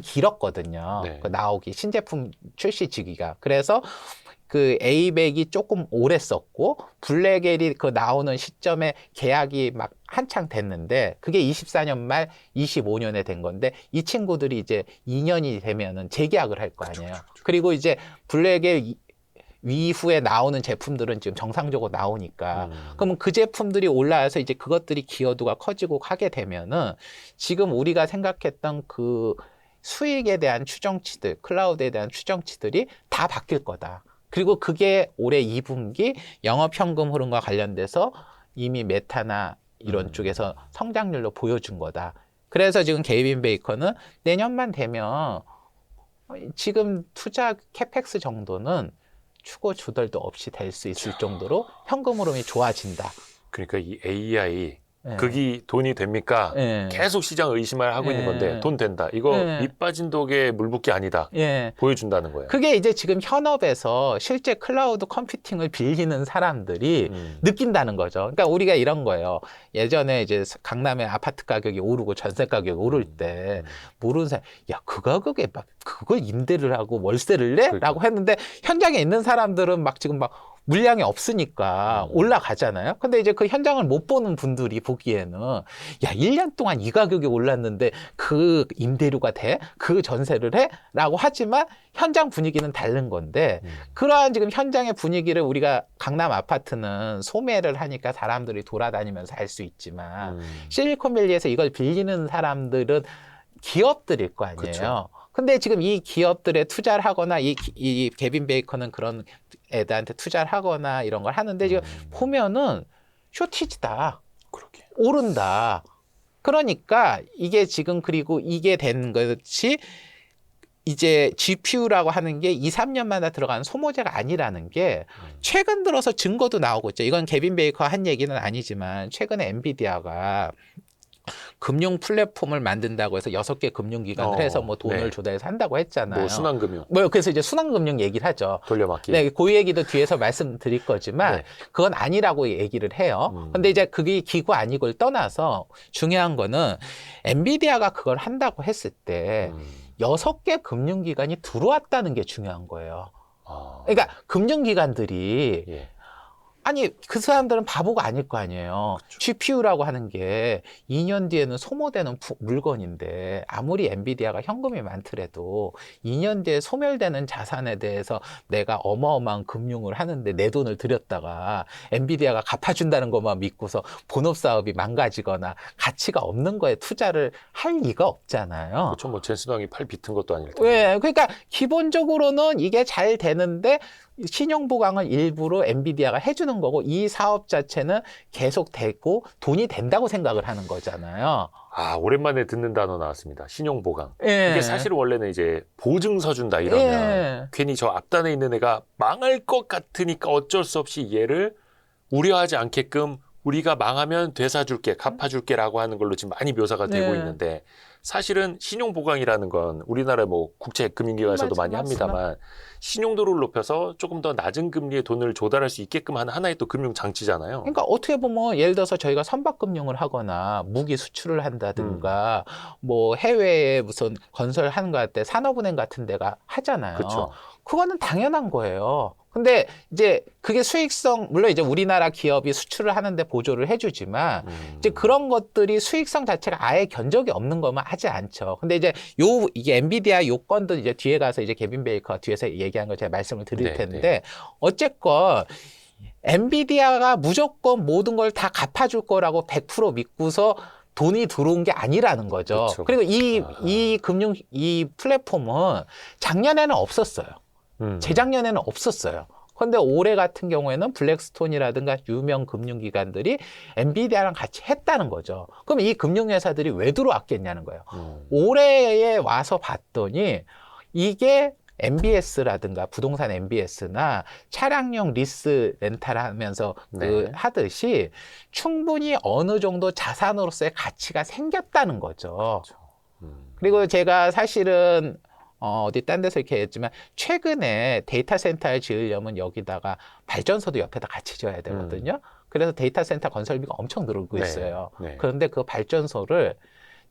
길었거든요. 그 나오기 신제품 출시 시기가. 그래서 그 에이백이 조금 오래 썼고 블랙엘이 그 나오는 시점에 계약이 막 한창 됐는데 그게 24년 말 25년에 된 건데 이 친구들이 이제 2년이 되면은 재계약을 할 거 아니에요. 그리고 이제 블랙엘 이후에 나오는 제품들은 지금 정상적으로 나오니까 그러면 그 제품들이 올라와서 이제 그것들이 기여도가 커지고 하게 되면은 지금 우리가 생각했던 그 수익에 대한 추정치들, 클라우드에 대한 추정치들이 다 바뀔 거다. 그리고 그게 올해 2분기 영업현금 흐름과 관련돼서 이미 메타나 이런 쪽에서 성장률로 보여준 거다. 그래서 지금 개빈 베이커는 내년만 되면 지금 투자 캐펙스 정도는 추고 조달도 없이 될 수 있을 정도로 현금 흐름이 좋아진다. 그러니까 이 AI 예. 그게 돈이 됩니까? 예. 계속 시장을 의심을 하고 있는 예. 건데 돈 된다. 이거 예. 밑 빠진 독에 물 붓기 아니다. 예. 보여준다는 거예요. 그게 이제 지금 현업에서 실제 클라우드 컴퓨팅을 빌리는 사람들이 느낀다는 거죠. 그러니까 우리가 이런 거예요. 예전에 이제 강남의 아파트 가격이 오르고 전세 가격이 오를 때 모르는 사람, 야, 그 가격에 막 그걸 임대를 하고 월세를 내? 그러니까. 라고 했는데 현장에 있는 사람들은 막 지금 막 물량이 없으니까 올라가잖아요. 근데 이제 그 현장을 못 보는 분들이 보기에는 야, 1년 동안 이 가격이 올랐는데 그 임대료가 돼? 그 전세를 해? 라고 하지만 현장 분위기는 다른 건데 그러한 지금 현장의 분위기를 우리가 강남 아파트는 소매를 하니까 사람들이 돌아다니면서 알 수 있지만 실리콘밸리에서 이걸 빌리는 사람들은 기업들일 거 아니에요. 그쵸. 근데 지금 이 기업들에 투자를 하거나 이 개빈 베이커는 그런 애들한테 투자를 하거나 이런 걸 하는데 지금 보면은 쇼티지다. 그렇게. 오른다. 그러니까 이게 지금 그리고 이게 된 것이 이제 GPU라고 하는 게 2, 3년마다 들어가는 소모제가 아니라는 게 최근 들어서 증거도 나오고 있죠. 이건 개빈 베이커 한 얘기는 아니지만 최근에 엔비디아가 금융 플랫폼을 만든다고 해서 6개 금융기관을 해서 뭐 돈을 네. 조달해서 한다고 했잖아요. 뭐 순환금융 뭐 그래서 이제 순환금융 얘기를 하죠. 돌려막기. 네, 그 얘기도 뒤에서 말씀드릴 거지만 네. 그건 아니라고 얘기를 해요. 근데 이제 그게 기구 아니고를 떠나서 중요한 거는 엔비디아가 그걸 한다고 했을 때 6개 금융기관이 들어왔다는 게 중요한 거예요. 아, 그러니까 금융기관들이 예. 아니 그 사람들은 바보가 아닐 거 아니에요. GPU라고 하는 게 2년 뒤에는 소모되는 물건인데 아무리 엔비디아가 현금이 많더라도 2년 뒤에 소멸되는 자산에 대해서 내가 어마어마한 금융을 하는데 내 돈을 들였다가 엔비디아가 갚아준다는 것만 믿고서 본업 사업이 망가지거나 가치가 없는 거에 투자를 할 리가 없잖아요. 그렇죠. 뭐 젠슨왕이 팔 비튼 것도 아닐 텐데. 왜? 그러니까 기본적으로는 이게 잘 되는데 신용 보강을 일부러 엔비디아가 해주는 거고 이 사업 자체는 계속 되고 돈이 된다고 생각을 하는 거잖아요. 아, 오랜만에 듣는 단어 나왔습니다. 신용보강. 예. 이게 사실 원래는 이제 보증서 준다 이러면 예. 괜히 저 앞단에 있는 애가 망할 것 같으니까 어쩔 수 없이 얘를 우려하지 않게끔 우리가 망하면 되사줄게, 갚아줄게라고 하는 걸로 지금 많이 묘사가 되고 네. 있는데 사실은 신용보강이라는 건 우리나라 뭐 국제금융기관에서도 많이 합니다만 신용도를 높여서 조금 더 낮은 금리의 돈을 조달할 수 있게끔 하는 하나의 또 금융장치잖아요. 그러니까 어떻게 보면 예를 들어서 저희가 선박금융을 하거나 무기 수출을 한다든가 뭐 해외에 무슨 건설하는 거 할 때 산업은행 같은 데가 하잖아요. 그렇죠. 그거는 당연한 거예요. 근데 이제 그게 수익성, 물론 이제 우리나라 기업이 수출을 하는데 보조를 해주지만 이제 그런 것들이 수익성 자체가 아예 견적이 없는 거면 하지 않죠. 근데 이제 이게 엔비디아 요건도 이제 뒤에 가서 이제 개빈 베이커 뒤에서 얘기한 거 제가 말씀을 드릴 네, 텐데 네. 어쨌건 엔비디아가 무조건 모든 걸 다 갚아줄 거라고 100% 믿고서 돈이 들어온 게 아니라는 거죠. 그렇죠. 그리고 이 플랫폼은 작년에는 없었어요. 재작년에는 없었어요. 그런데 올해 같은 경우에는 블랙스톤이라든가 유명 금융기관들이 엔비디아랑 같이 했다는 거죠. 그럼 이 금융회사들이 왜 들어왔겠냐는 거예요. 올해에 와서 봤더니 이게 MBS라든가 부동산 MBS나 차량용 리스 렌탈하면서 네. 하듯이 충분히 어느 정도 자산으로서의 가치가 생겼다는 거죠. 그리고 제가 사실은 어디 딴 데서 이렇게 했지만 최근에 데이터 센터를 지으려면 여기다가 발전소도 옆에다 같이 지어야 되거든요. 그래서 데이터 센터 건설비가 엄청 늘고 있어요. 네. 그런데 그 발전소를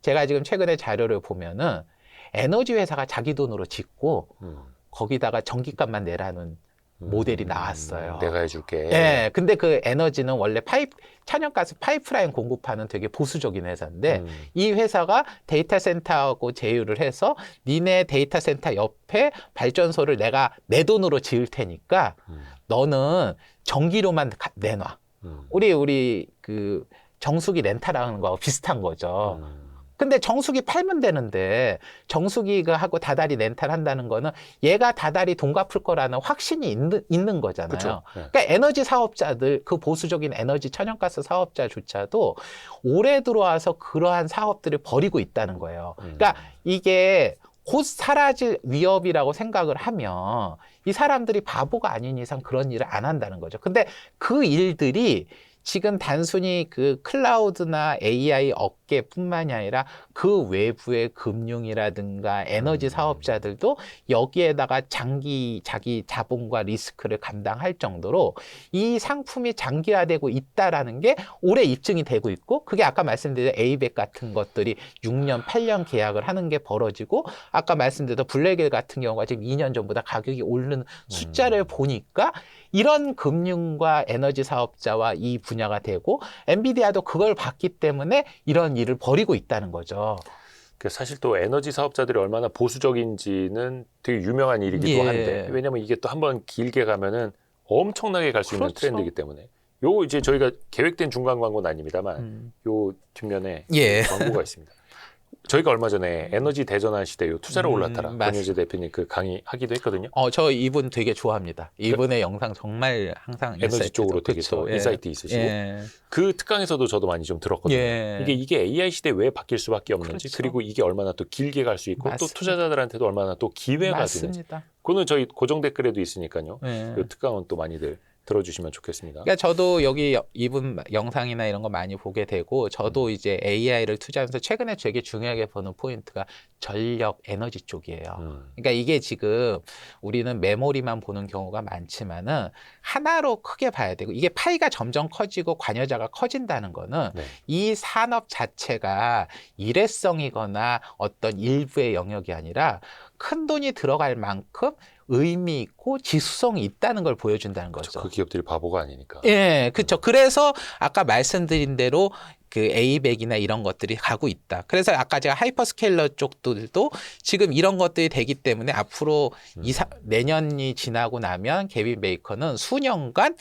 제가 지금 최근에 자료를 보면은 에너지 회사가 자기 돈으로 짓고 거기다가 전기값만 내라는 모델이 나왔어요. 내가 해줄게. 예. 근데 그 에너지는 원래 천연가스 파이프라인 공급하는 되게 보수적인 회사인데 이 회사가 데이터 센터하고 제휴를 해서 니네 데이터 센터 옆에 발전소를 내가 내 돈으로 지을 테니까 너는 전기료만 내놔. 우리 그 정수기 렌탈하는 거하고 비슷한 거죠. 근데 정수기 팔면 되는데 정수기가 하고 다달이 렌탈 한다는 거는 얘가 다달이 돈 갚을 거라는 확신이 있는 거잖아요. 그쵸. 네. 그러니까 에너지 사업자들, 그 보수적인 에너지 천연가스 사업자조차도 올해 들어와서 그러한 사업들을 벌이고 있다는 거예요. 그러니까 이게 곧 사라질 위협이라고 생각을 하면 이 사람들이 바보가 아닌 이상 그런 일을 안 한다는 거죠. 근데 그 일들이 지금 단순히 그 클라우드나 AI 업계뿐만이 아니라 그 외부의 금융이라든가 에너지 사업자들도 여기에다가 장기 자기 자본과 리스크를 감당할 정도로 이 상품이 장기화되고 있다라는 게 올해 입증이 되고 있고, 그게 아까 말씀드린 에이백 같은 것들이 6년, 8년 계약을 하는 게 벌어지고, 아까 말씀드렸던 블랙일 같은 경우가 지금 2년 전보다 가격이 오르는 숫자를 보니까 이런 금융과 에너지 사업자와 이 분야가 되고, 엔비디아도 그걸 봤기 때문에 이런 일을 벌이고 있다는 거죠. 사실 또 에너지 사업자들이 얼마나 보수적인지는 되게 유명한 일이기도 예. 한데, 왜냐면 이게 또 한번 길게 가면은 엄청나게 갈 수 있는 그렇죠. 트렌드이기 때문에. 요 이제 저희가 계획된 중간 광고는 아닙니다만 요 뒷면에 예. 광고가 있습니다. 저희가 얼마 전에 에너지 대전환 시대 요 투자로 올라타라 권유재 대표님 그 강의 하기도 했거든요. 저 이분 되게 좋아합니다. 이분의 영상 정말 항상 에너지 인사이트도 쪽으로 되게 그렇죠. 또 인사이트 있으시고 예. 그 특강에서도 저도 많이 좀 들었거든요. 예. 이게 AI 시대에 왜 바뀔 수밖에 없는지, 그렇죠. 그리고 이게 얼마나 또 길게 갈 수 있고 맞습니다. 또 투자자들한테도 얼마나 또 기회가 되는지. 맞습니다. 그거는 저희 고정 댓글에도 있으니까요. 예. 그 특강은 또 많이들 들어주시면 좋겠습니다. 그러니까 저도 여기 이분 영상이나 이런 거 많이 보게 되고, 저도 이제 AI를 투자하면서 최근에 되게 중요하게 보는 포인트가 전력 에너지 쪽이에요. 그러니까 이게 지금 우리는 메모리만 보는 경우가 많지만은 하나로 크게 봐야 되고, 이게 파이가 점점 커지고 관여자가 커진다는 거는 네. 이 산업 자체가 일회성이거나 어떤 일부의 영역이 아니라 큰 돈이 들어갈 만큼 의미 있고 지수성이 있다는 걸 보여준다는 거죠. 그 기업들이 바보가 아니니까. 예, 그렇죠. 그래서 아까 말씀드린 대로 그 에이백이나 이런 것들이 가고 있다. 그래서 아까 제가 하이퍼스케일러 쪽들도 지금 이런 것들이 되기 때문에 앞으로 내년이 지나고 나면 개빈 베이커는 수년간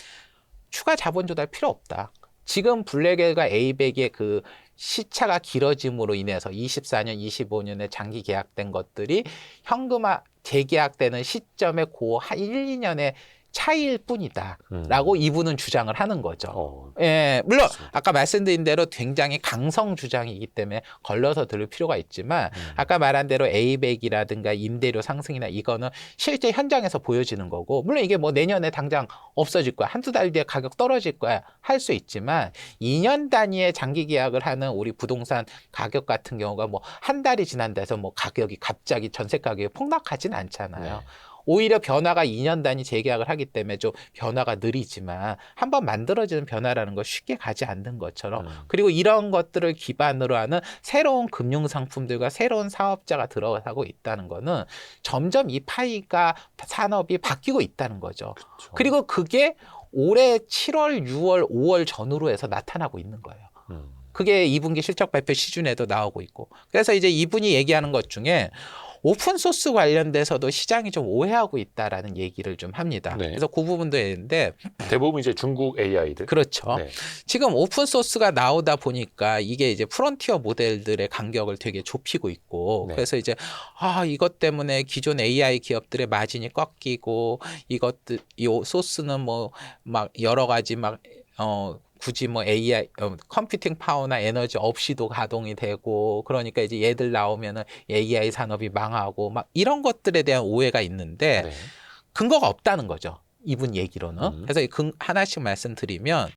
추가 자본 조달 필요 없다. 지금 블랙엘과 에이백의 그 시차가 길어짐으로 인해서 24년, 25년에 장기 계약된 것들이 현금화 재계약되는 시점에 그 1, 2년의 차이일 뿐이다 라고 이분은 주장을 하는 거죠. 예, 물론 아까 말씀드린 대로 굉장히 강성 주장이기 때문에 걸러서 들을 필요가 있지만 아까 말한 대로 에이백이라든가 임대료 상승이나 이거는 실제 현장에서 보여지는 거고, 물론 이게 뭐 내년에 당장 없어질 거야, 한두 달 뒤에 가격 떨어질 거야 할 수 있지만 2년 단위의 장기 계약을 하는 우리 부동산 가격 같은 경우가 뭐 한 달이 지난다 해서 뭐 가격이 갑자기 전세 가격이 폭락하진 않잖아요. 네. 오히려 변화가 2년 단위 재계약을 하기 때문에 좀 변화가 느리지만 한번 만들어지는 변화라는 거 쉽게 가지 않는 것처럼, 그리고 이런 것들을 기반으로 하는 새로운 금융 상품들과 새로운 사업자가 들어가고 있다는 거는 점점 이 파이가 산업이 바뀌고 있다는 거죠. 그렇죠. 그리고 그게 올해 7월, 6월, 5월 전후로 해서 나타나고 있는 거예요. 그게 2분기 실적 발표 시즌에도 나오고 있고. 그래서 이제 이분이 얘기하는 것 중에 오픈소스 관련돼서도 시장이 좀 오해하고 있다라는 얘기를 좀 합니다. 네. 그래서 그 부분도 있는데, 대부분 이제 중국 AI들. 그렇죠. 네. 지금 오픈소스가 나오다 보니까 이게 이제 프론티어 모델들의 간격을 되게 좁히고 있고, 네. 그래서 이제 이것 때문에 기존 AI 기업들의 마진이 꺾이고, 이것들 이 소스는 뭐 막 여러 가지 굳이 뭐 AI 컴퓨팅 파워나 에너지 없이도 가동이 되고, 그러니까 이제 얘들 나오면은 AI 산업이 망하고 막 이런 것들에 대한 오해가 있는데 네. 근거가 없다는 거죠, 이분 얘기로는. 그래서 하나씩 말씀드리면,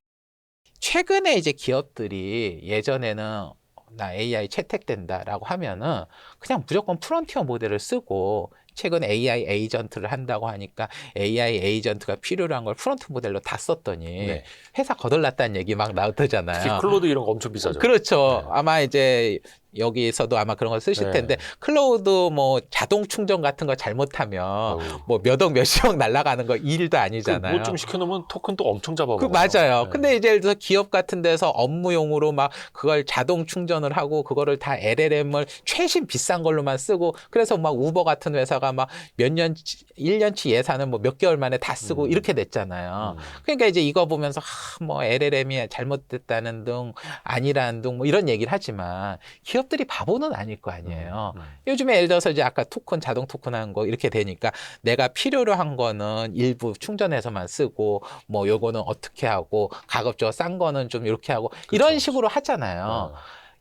최근에 이제 기업들이 예전에는 나 AI 채택된다라고 하면은 그냥 무조건 프론티어 모델을 쓰고, 최근 AI 에이전트를 한다고 하니까 AI 에이전트가 필요로 한 걸 프론트 모델로 다 썼더니 네. 회사 거덜났다는 얘기 막 특히 나오잖아요. 클로드 이런 거 엄청 비싸죠. 그렇죠. 네. 아마 이제 여기서도 아마 그런 걸 쓰실 네. 텐데, 클로우드 뭐 자동 충전 같은 거 잘못하면 어우. 뭐 몇 억 몇십억 날아가는 거 일도 아니잖아요. 뭐 좀 시켜놓으면 토큰 또 엄청 잡아먹어요. 맞아요. 네. 근데 이제 예를 들어서 기업 같은 데서 업무용으로 막 그걸 자동 충전을 하고 그거를 다 LLM을 최신 비싼 걸로만 쓰고, 그래서 막 우버 같은 회사가 막 몇 년치, 1년치 예산을 뭐 몇 개월 만에 다 쓰고 이렇게 됐잖아요. 그러니까 이제 이거 보면서 뭐 LLM이 잘못됐다는 둥 아니라는 둥 뭐 이런 얘기를 하지만 기업들이 바보는 아닐 거 아니에요. 요즘에 예를 들어서 이제 아까 토큰, 자동 토큰 하는 거 이렇게 되니까 내가 필요로 한 거는 일부 충전해서만 쓰고, 뭐 요거는 어떻게 하고, 가급적 싼 거는 좀 이렇게 하고, 이런 식으로 하잖아요.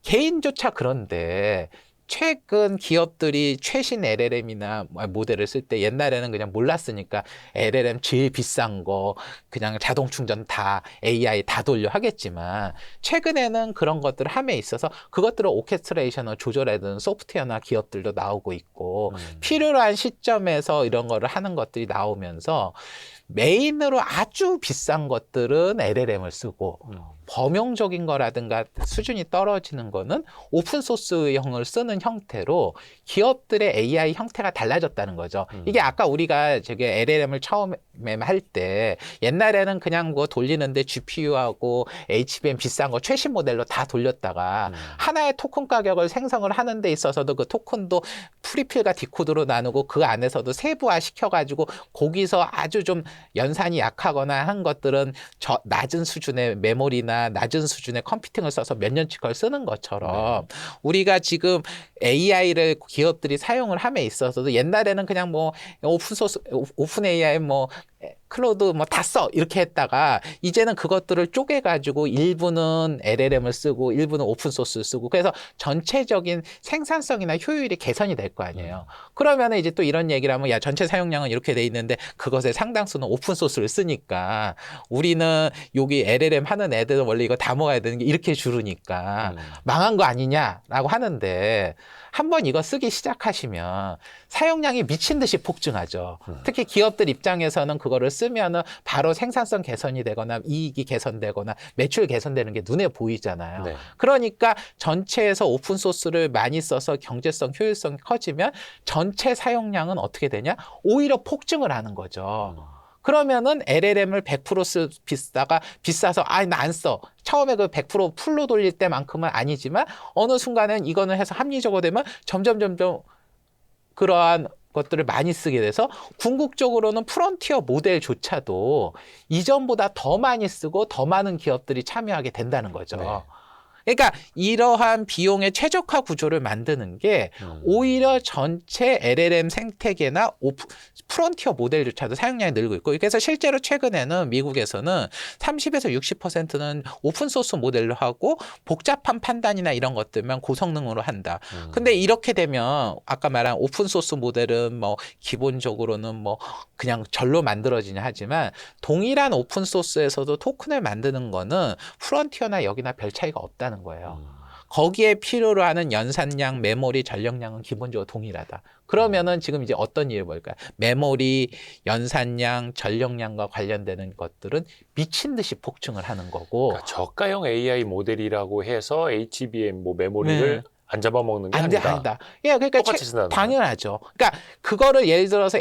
개인조차 그런데 최근 기업들이 최신 LLM이나 모델을 쓸 때 옛날에는 그냥 몰랐으니까 LLM 제일 비싼 거 그냥 자동 충전 다 AI 다 돌려 하겠지만 최근에는 그런 것들을 함에 있어서 그것들을 오케스트레이션을 조절해주는 소프트웨어나 기업들도 나오고 있고 필요한 시점에서 이런 거를 하는 것들이 나오면서 메인으로 아주 비싼 것들은 LLM을 쓰고 범용적인 거라든가 수준이 떨어지는 거는 오픈소스형을 쓰는 형태로 기업들의 AI 형태가 달라졌다는 거죠. 이게 아까 우리가 저게 LLM을 처음에 할 때 옛날에는 그냥 뭐 돌리는데 GPU하고 HBM 비싼 거 최신 모델로 다 돌렸다가 하나의 토큰 가격을 생성을 하는 데 있어서도 그 토큰도 프리필과 디코드로 나누고 그 안에서도 세부화 시켜가지고 거기서 아주 좀 연산이 약하거나 한 것들은 낮은 수준의 메모리나 낮은 수준의 컴퓨팅을 써서 몇 년치 걸 쓰는 것처럼 우리가 지금 AI를 기업들이 사용을 함에 있어서도 옛날에는 그냥 뭐 오픈소스, 오픈 AI 뭐 클로드 뭐 다 써 이렇게 했다가 이제는 그것들을 쪼개가지고 일부는 LLM을 쓰고 일부는 오픈소스를 쓰고 그래서 전체적인 생산성이나 효율이 개선이 될 거 아니에요. 그러면 이제 또 이런 얘기를 하면 야 전체 사용량은 이렇게 돼 있는데 그것의 상당수는 오픈소스를 쓰니까 우리는 여기 LLM 하는 애들은 원래 이거 다 먹어야 되는 게 이렇게 줄으니까 망한 거 아니냐라고 하는데 한번 이거 쓰기 시작하시면 사용량이 미친 듯이 폭증하죠. 특히 기업들 입장에서는 그거를 쓰면은 바로 생산성 개선이 되거나 이익이 개선되거나 매출 개선되는 게 눈에 보이잖아요. 네. 그러니까 전체에서 오픈소스를 많이 써서 경제성, 효율성이 커지면 전체 사용량은 어떻게 되냐? 오히려 폭증을 하는 거죠. 그러면은 LLM을 100% 비싸서 나 안 써. 처음에 그 100% 풀로 돌릴 때만큼은 아니지만 어느 순간엔 이거는 해서 합리적으로 되면 점점 그러한 것들을 많이 쓰게 돼서 궁극적으로는 프론티어 모델조차도 이전보다 더 많이 쓰고 더 많은 기업들이 참여하게 된다는 거죠. 네. 그러니까 이러한 비용의 최적화 구조를 만드는 게 오히려 전체 LLM 생태계나 프론티어 모델조차도 사용량이 늘고 있고 그래서 실제로 최근에는 미국에서는 30에서 60%는 오픈소스 모델로 하고 복잡한 판단이나 이런 것들만 고성능으로 한다. 근데 이렇게 되면 아까 말한 오픈소스 모델은 뭐 기본적으로는 뭐 그냥 절로 만들어지냐 하지만 동일한 오픈소스에서도 토큰을 만드는 거는 프론티어나 여기나 별 차이가 없다는 거예요. 거기에 필요로 하는 연산량, 메모리, 전력량은 기본적으로 동일하다. 그러면은 지금 이제 어떤 일을 볼까요? 메모리, 연산량, 전력량과 관련되는 것들은 미친 듯이 폭증을 하는 거고. 그러니까 저가형 AI 모델이라고 해서 HBM 뭐 메모리를 안 잡아먹는 게 아니다. 예, 그러니까 똑같이 쓴다는 당연하죠. 그러니까 그거를 예를 들어서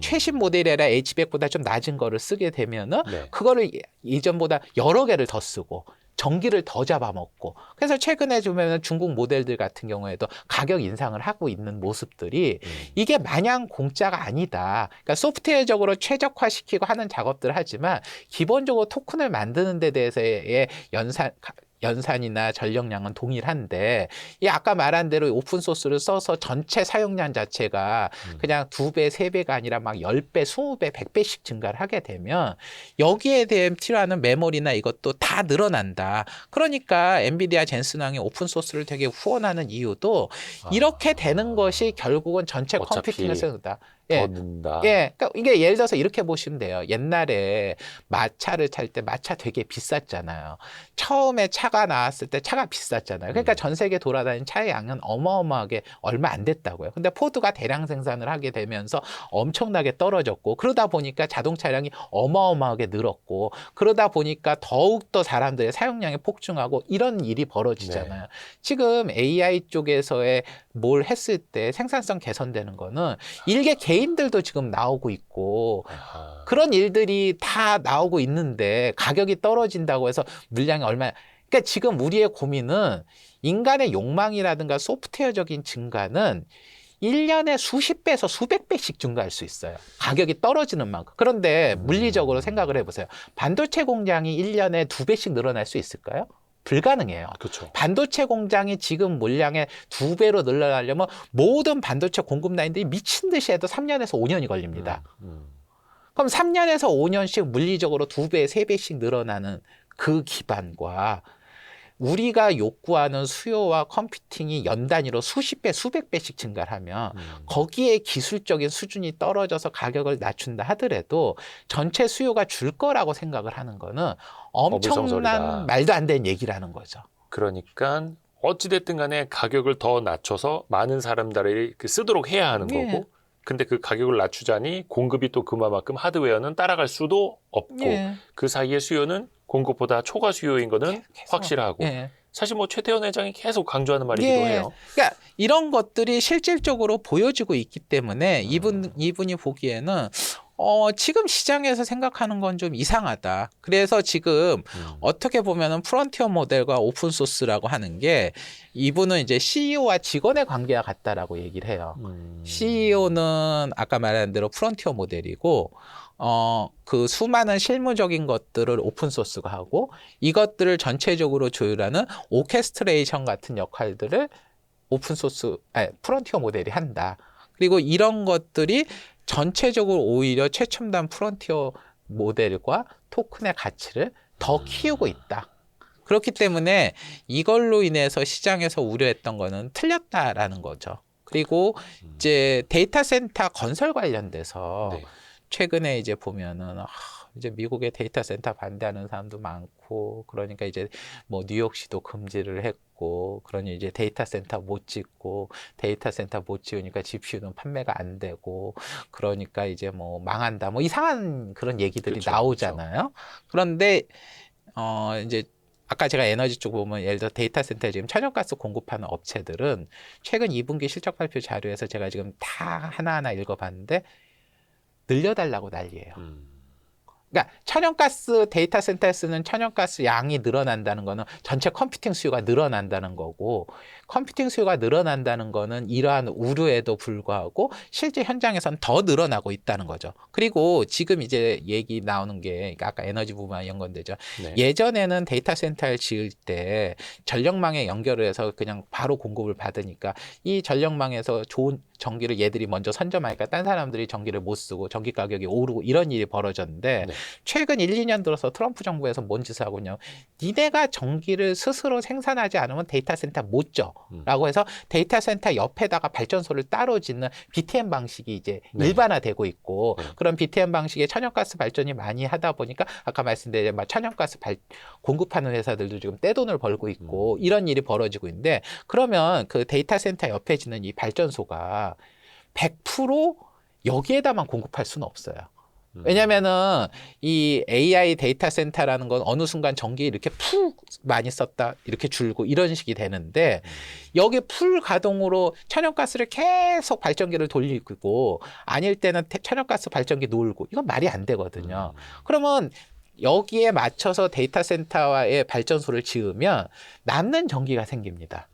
최신 모델이 아니라 H100보다 좀 낮은 거를 쓰게 되면은 그거를 이전보다 여러 개를 더 쓰고 전기를 더 잡아먹고 그래서 최근에 보면 중국 모델들 같은 경우에도 가격 인상을 하고 있는 모습들이 이게 마냥 공짜가 아니다. 그러니까 소프트웨어적으로 최적화시키고 하는 작업들을 하지만 기본적으로 토큰을 만드는 데 대해서의 연산이나 전력량은 동일한데 이 아까 말한 대로 오픈소스를 써서 전체 사용량 자체가 그냥 2배, 3배가 아니라 막 10배, 20배, 100배씩 증가를 하게 되면 여기에 대해 필요한 메모리나 이것도 다 늘어난다. 그러니까 엔비디아 젠슨왕이 오픈소스를 되게 후원하는 이유도 이렇게 되는 것이 결국은 전체 컴퓨팅을 쓰는다. 더 는다. 예, 그러니까 이게 예를 들어서 이렇게 보시면 돼요. 옛날에 마차를 탈 때 마차 되게 비쌌잖아요. 처음에 차가 나왔을 때 차가 비쌌잖아요. 그러니까 전 세계 돌아다니는 차의 양은 어마어마하게 얼마 안 됐다고요. 근데 포드가 대량 생산을 하게 되면서 엄청나게 떨어졌고 그러다 보니까 자동차량이 어마어마하게 늘었고 그러다 보니까 더욱더 사람들의 사용량이 폭증하고 이런 일이 벌어지잖아요. 지금 AI 쪽에서의 뭘 했을 때 생산성 개선되는 거는 일개 개인들도 지금 나오고 있고 그런 일들이 다 나오고 있는데 가격이 떨어진다고 해서 물량이 얼마 그러니까 지금 우리의 고민은 인간의 욕망이라든가 소프트웨어적인 증가는 1년에 수십 배에서 수백 배씩 증가할 수 있어요. 가격이 떨어지는 만큼. 그런데 물리적으로 생각을 해보세요. 반도체 공장이 1년에 2배씩 늘어날 수 있을까요? 불가능해요. 그렇죠. 반도체 공장이 지금 물량의 2배로 늘어나려면 모든 반도체 공급 라인들이 미친 듯이 해도 3년에서 5년이 걸립니다. 그럼 3년에서 5년씩 물리적으로 2배, 3배씩 늘어나는 그 기반과 우리가 요구하는 수요와 컴퓨팅이 연 단위로 수십 배, 수백 배씩 증가를 하면 거기에 기술적인 수준이 떨어져서 가격을 낮춘다 하더라도 전체 수요가 줄 거라고 생각을 하는 거는 엄청난 어불성설이다. 말도 안 되는 얘기라는 거죠. 그러니까 어찌됐든 간에 가격을 더 낮춰서 많은 사람들이 쓰도록 해야 하는 예. 거고 근데 그 가격을 낮추자니 공급이 또 그만큼 하드웨어는 따라갈 수도 없고 예. 그 사이에 수요는 공급보다 초과 수요인 거는 계속. 확실하고 예. 사실 뭐 최태원 회장이 계속 강조하는 말이기도 예. 해요. 그러니까 이런 것들이 실질적으로 보여지고 있기 때문에 이분이 보기에는 지금 시장에서 생각하는 건 좀 이상하다. 그래서 지금 어떻게 보면은 프론티어 모델과 오픈 소스라고 하는 게 이분은 이제 CEO와 직원의 관계와 같다라고 얘기를 해요. CEO는 아까 말한 대로 프론티어 모델이고 그 수많은 실무적인 것들을 오픈 소스가 하고 이것들을 전체적으로 조율하는 오케스트레이션 같은 역할들을 프론티어 모델이 한다. 그리고 이런 것들이 전체적으로 오히려 최첨단 프론티어 모델과 토큰의 가치를 더 키우고 있다. 그렇기 때문에 이걸로 인해서 시장에서 우려했던 거는 틀렸다라는 거죠. 그리고 이제 데이터 센터 건설 관련돼서 네. 최근에 이제 보면은 이제 미국의 데이터 센터 반대하는 사람도 많고 그러니까 이제 뭐 뉴욕시도 금지를 했고 그러니 이제 데이터 센터 못 짓고 데이터 센터 못 지으니까 GPU는 판매가 안 되고 그러니까 이제 뭐 망한다 뭐 이상한 그런 얘기들이 그렇죠, 나오잖아요. 그런데 이제 아까 제가 에너지 쪽 보면 예를 들어 데이터 센터에 지금 천연가스 공급하는 업체들은 최근 2분기 실적 발표 자료에서 제가 지금 다 하나하나 읽어봤는데 늘려달라고 난리예요. 그러니까 천연가스 데이터 센터에 쓰는 천연가스 양이 늘어난다는 거는 전체 컴퓨팅 수요가 늘어난다는 거고 컴퓨팅 수요가 늘어난다는 거는 이러한 우려에도 불구하고 실제 현장에서는 더 늘어나고 있다는 거죠. 그리고 지금 이제 얘기 나오는 게 그러니까 아까 에너지 부분만 연관되죠. 네. 예전에는 데이터 센터를 지을 때 전력망에 연결을 해서 그냥 바로 공급을 받으니까 이 전력망에서 좋은 전기를 얘들이 먼저 선점하니까 딴 사람들이 전기를 못 쓰고 전기 가격이 오르고 이런 일이 벌어졌는데 네. 최근 1, 2년 들어서 트럼프 정부에서 뭔 짓을 하군요. 니네가 전기를 스스로 생산하지 않으면 데이터 센터 못 줘. 라고 해서 데이터 센터 옆에다가 발전소를 따로 짓는 BTM 방식이 이제 네. 일반화되고 있고 네. 그런 BTM 방식의 천연가스 발전이 많이 하다 보니까 아까 말씀드린 천연가스 공급하는 회사들도 지금 떼돈을 벌고 있고 이런 일이 벌어지고 있는데 그러면 그 데이터 센터 옆에 짓는 이 발전소가 100% 여기에다만 공급할 수는 없어요. 왜냐면은 이 AI 데이터 센터라는 건 어느 순간 전기 이렇게 푹 많이 썼다 이렇게 줄고 이런 식이 되는데 여기 풀 가동으로 천연가스를 계속 발전기를 돌리고 아닐 때는 천연가스 발전기 놀고 이건 말이 안 되거든요. 그러면 여기에 맞춰서 데이터 센터와의 발전소를 지으면 남는 전기가 생깁니다.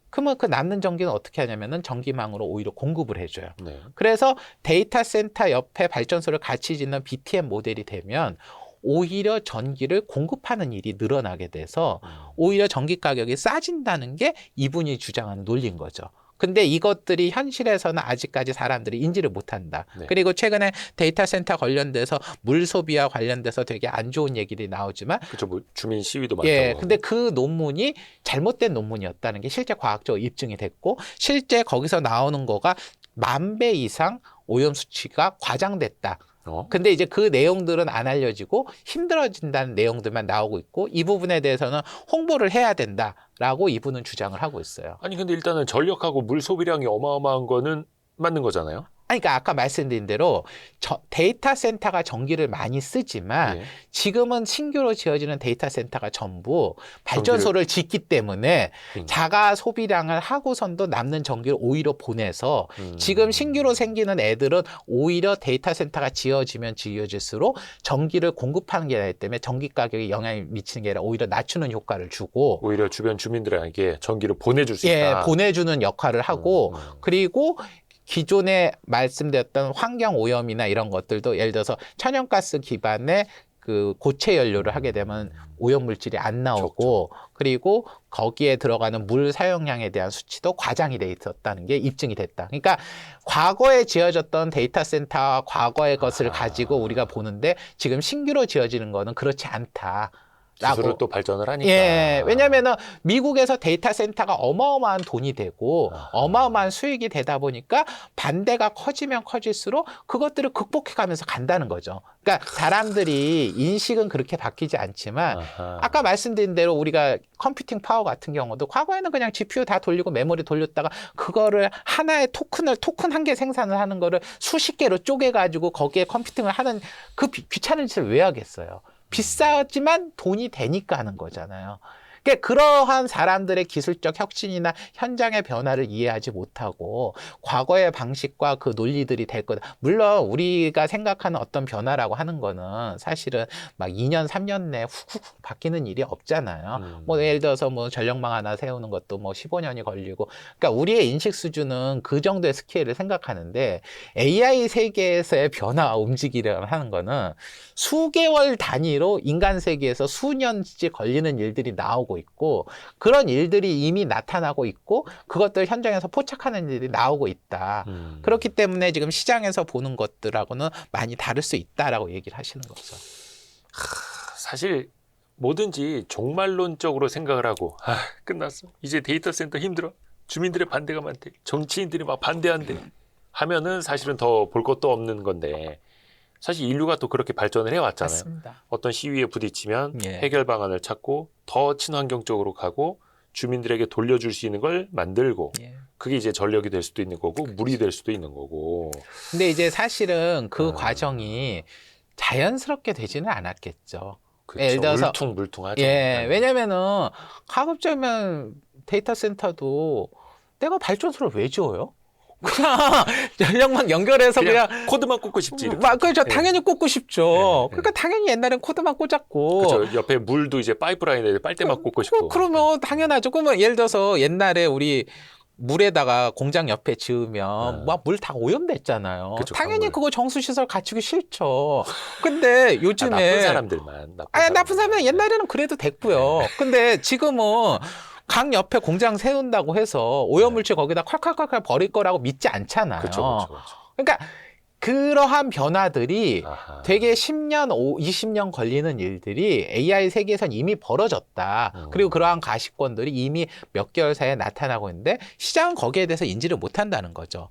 그러면 그 남는 전기는 어떻게 하냐면은 전기망으로 오히려 공급을 해줘요. 네. 그래서 데이터 센터 옆에 발전소를 같이 짓는 BTM 모델이 되면 오히려 전기를 공급하는 일이 늘어나게 돼서 오히려 전기 가격이 싸진다는 게 이분이 주장하는 논리인 거죠. 근데 이것들이 현실에서는 아직까지 사람들이 인지를 못한다. 네. 그리고 최근에 데이터 센터 관련돼서 물 소비와 관련돼서 되게 안 좋은 얘기들이 나오지만 그렇죠. 뭐 주민 시위도 많다고 예, 하고. 근데 그 논문이 잘못된 논문이었다는 게 실제 과학적으로 입증이 됐고 실제 거기서 나오는 거가 10,000배 이상 오염 수치가 과장됐다. 근데 이제 그 내용들은 안 알려지고 힘들어진다는 내용들만 나오고 있고 이 부분에 대해서는 홍보를 해야 된다라고 이분은 주장을 하고 있어요. 아니 근데 일단은 전력하고 물 소비량이 어마어마한 거는 맞는 거잖아요. 그러니까 아까 말씀드린 대로 데이터 센터가 전기를 많이 쓰지만 예. 지금은 신규로 지어지는 데이터 센터가 전부 발전소를 짓기 때문에 자가 소비량을 하고선도 남는 전기를 오히려 보내서 지금 신규로 생기는 애들은 오히려 데이터 센터가 지어지면 지어질수록 전기를 공급하는 게 아니기 때문에 전기 가격에 영향을 미치는 게 아니라 오히려 낮추는 효과를 주고 오히려 주변 주민들에게 전기를 보내줄 수 예, 있다. 보내주는 역할을 하고 그리고 기존에 말씀드렸던 환경 오염이나 이런 것들도 예를 들어서 천연가스 기반의 그 고체 연료를 하게 되면 오염 물질이 안 나오고 그리고 거기에 들어가는 물 사용량에 대한 수치도 과장이 돼 있었다는 게 입증이 됐다. 그러니까 과거에 지어졌던 데이터 센터와 과거의 것을 가지고 우리가 보는데 지금 신규로 지어지는 거는 그렇지 않다. 기술을 또 발전을 하니까. 예, 왜냐면은 미국에서 데이터 센터가 어마어마한 돈이 되고 어마어마한 수익이 되다 보니까 반대가 커지면 커질수록 그것들을 극복해 가면서 간다는 거죠. 그러니까 사람들이 인식은 그렇게 바뀌지 않지만 아까 말씀드린 대로 우리가 컴퓨팅 파워 같은 경우도 과거에는 그냥 GPU 다 돌리고 메모리 돌렸다가 그거를 하나의 토큰 한 개 생산을 하는 거를 수십 개로 쪼개 가지고 거기에 컴퓨팅을 하는 그 귀찮은 짓을 왜 하겠어요. 비싸지만 돈이 되니까 하는 거잖아요. 그러니까 그러한 사람들의 기술적 혁신이나 현장의 변화를 이해하지 못하고 과거의 방식과 그 논리들이 될 거다. 물론 우리가 생각하는 어떤 변화라고 하는 거는 사실은 막 2년, 3년 내에 훅훅 바뀌는 일이 없잖아요. 뭐 예를 들어서 뭐 전력망 하나 세우는 것도 뭐 15년이 걸리고. 그러니까 우리의 인식 수준은 그 정도의 스케일을 생각하는데 AI 세계에서의 변화와 움직이려 하는 거는 수개월 단위로 인간 세계에서 수년씩 걸리는 일들이 나오고 있고 그런 일들이 이미 나타나고 있고 그것들 현장에서 포착하는 일이 나오고 있다. 그렇기 때문에 지금 시장에서 보는 것들하고는 많이 다를 수 있다라고 얘기를 하시는 거죠. 사실 뭐든지 종말론적으로 생각을 하고 끝났어. 이제 데이터 센터 힘들어. 주민들의 반대가 많대. 정치인들이 막 반대한대. 하면은 사실은 더 볼 것도 없는 건데 사실 인류가 또 그렇게 발전을 해왔잖아요. 맞습니다. 어떤 시위에 부딪히면 예. 해결 방안을 찾고 더 친환경적으로 가고 주민들에게 돌려줄 수 있는 걸 만들고 예. 그게 이제 전력이 될 수도 있는 거고 물이 될 수도 있는 거고. 근데 이제 사실은 그 과정이 자연스럽게 되지는 않았겠죠. 그렇죠. 예를 들어서 울퉁불퉁하죠. 예, 왜냐면은 가급적이면 데이터 센터도 내가 발전소를 왜 지어요? 그냥 전력만 연결해서 그냥 코드만 꽂고 싶지. 이렇게. 그렇죠. 당연히 꽂고 싶죠. 예. 그러니까 당연히 옛날엔 코드만 꽂았고. 그렇죠. 옆에 물도 이제 파이프라인에 빨대만 꽂고 싶고. 그러면 당연하죠. 그러면 예를 들어서 옛날에 우리 물에다가 공장 옆에 지으면 막 물 다 오염됐잖아요. 그쵸, 당연히 강물. 그거 정수시설 갖추기 싫죠. 근데 요즘에 나쁜 사람들만. 나쁜 사람은 옛날에는 그래도 됐고요. 근데 지금은 강 옆에 공장 세운다고 해서 오염물질 거기다 콸콸콸콸 버릴 거라고 믿지 않잖아요. 그렇죠. 그러니까 그러한 변화들이 아하. 되게 10년, 20년 걸리는 일들이 AI 세계에선 이미 벌어졌다. 그리고 그러한 가시권들이 이미 몇 개월 사이에 나타나고 있는데 시장은 거기에 대해서 인지를 못한다는 거죠.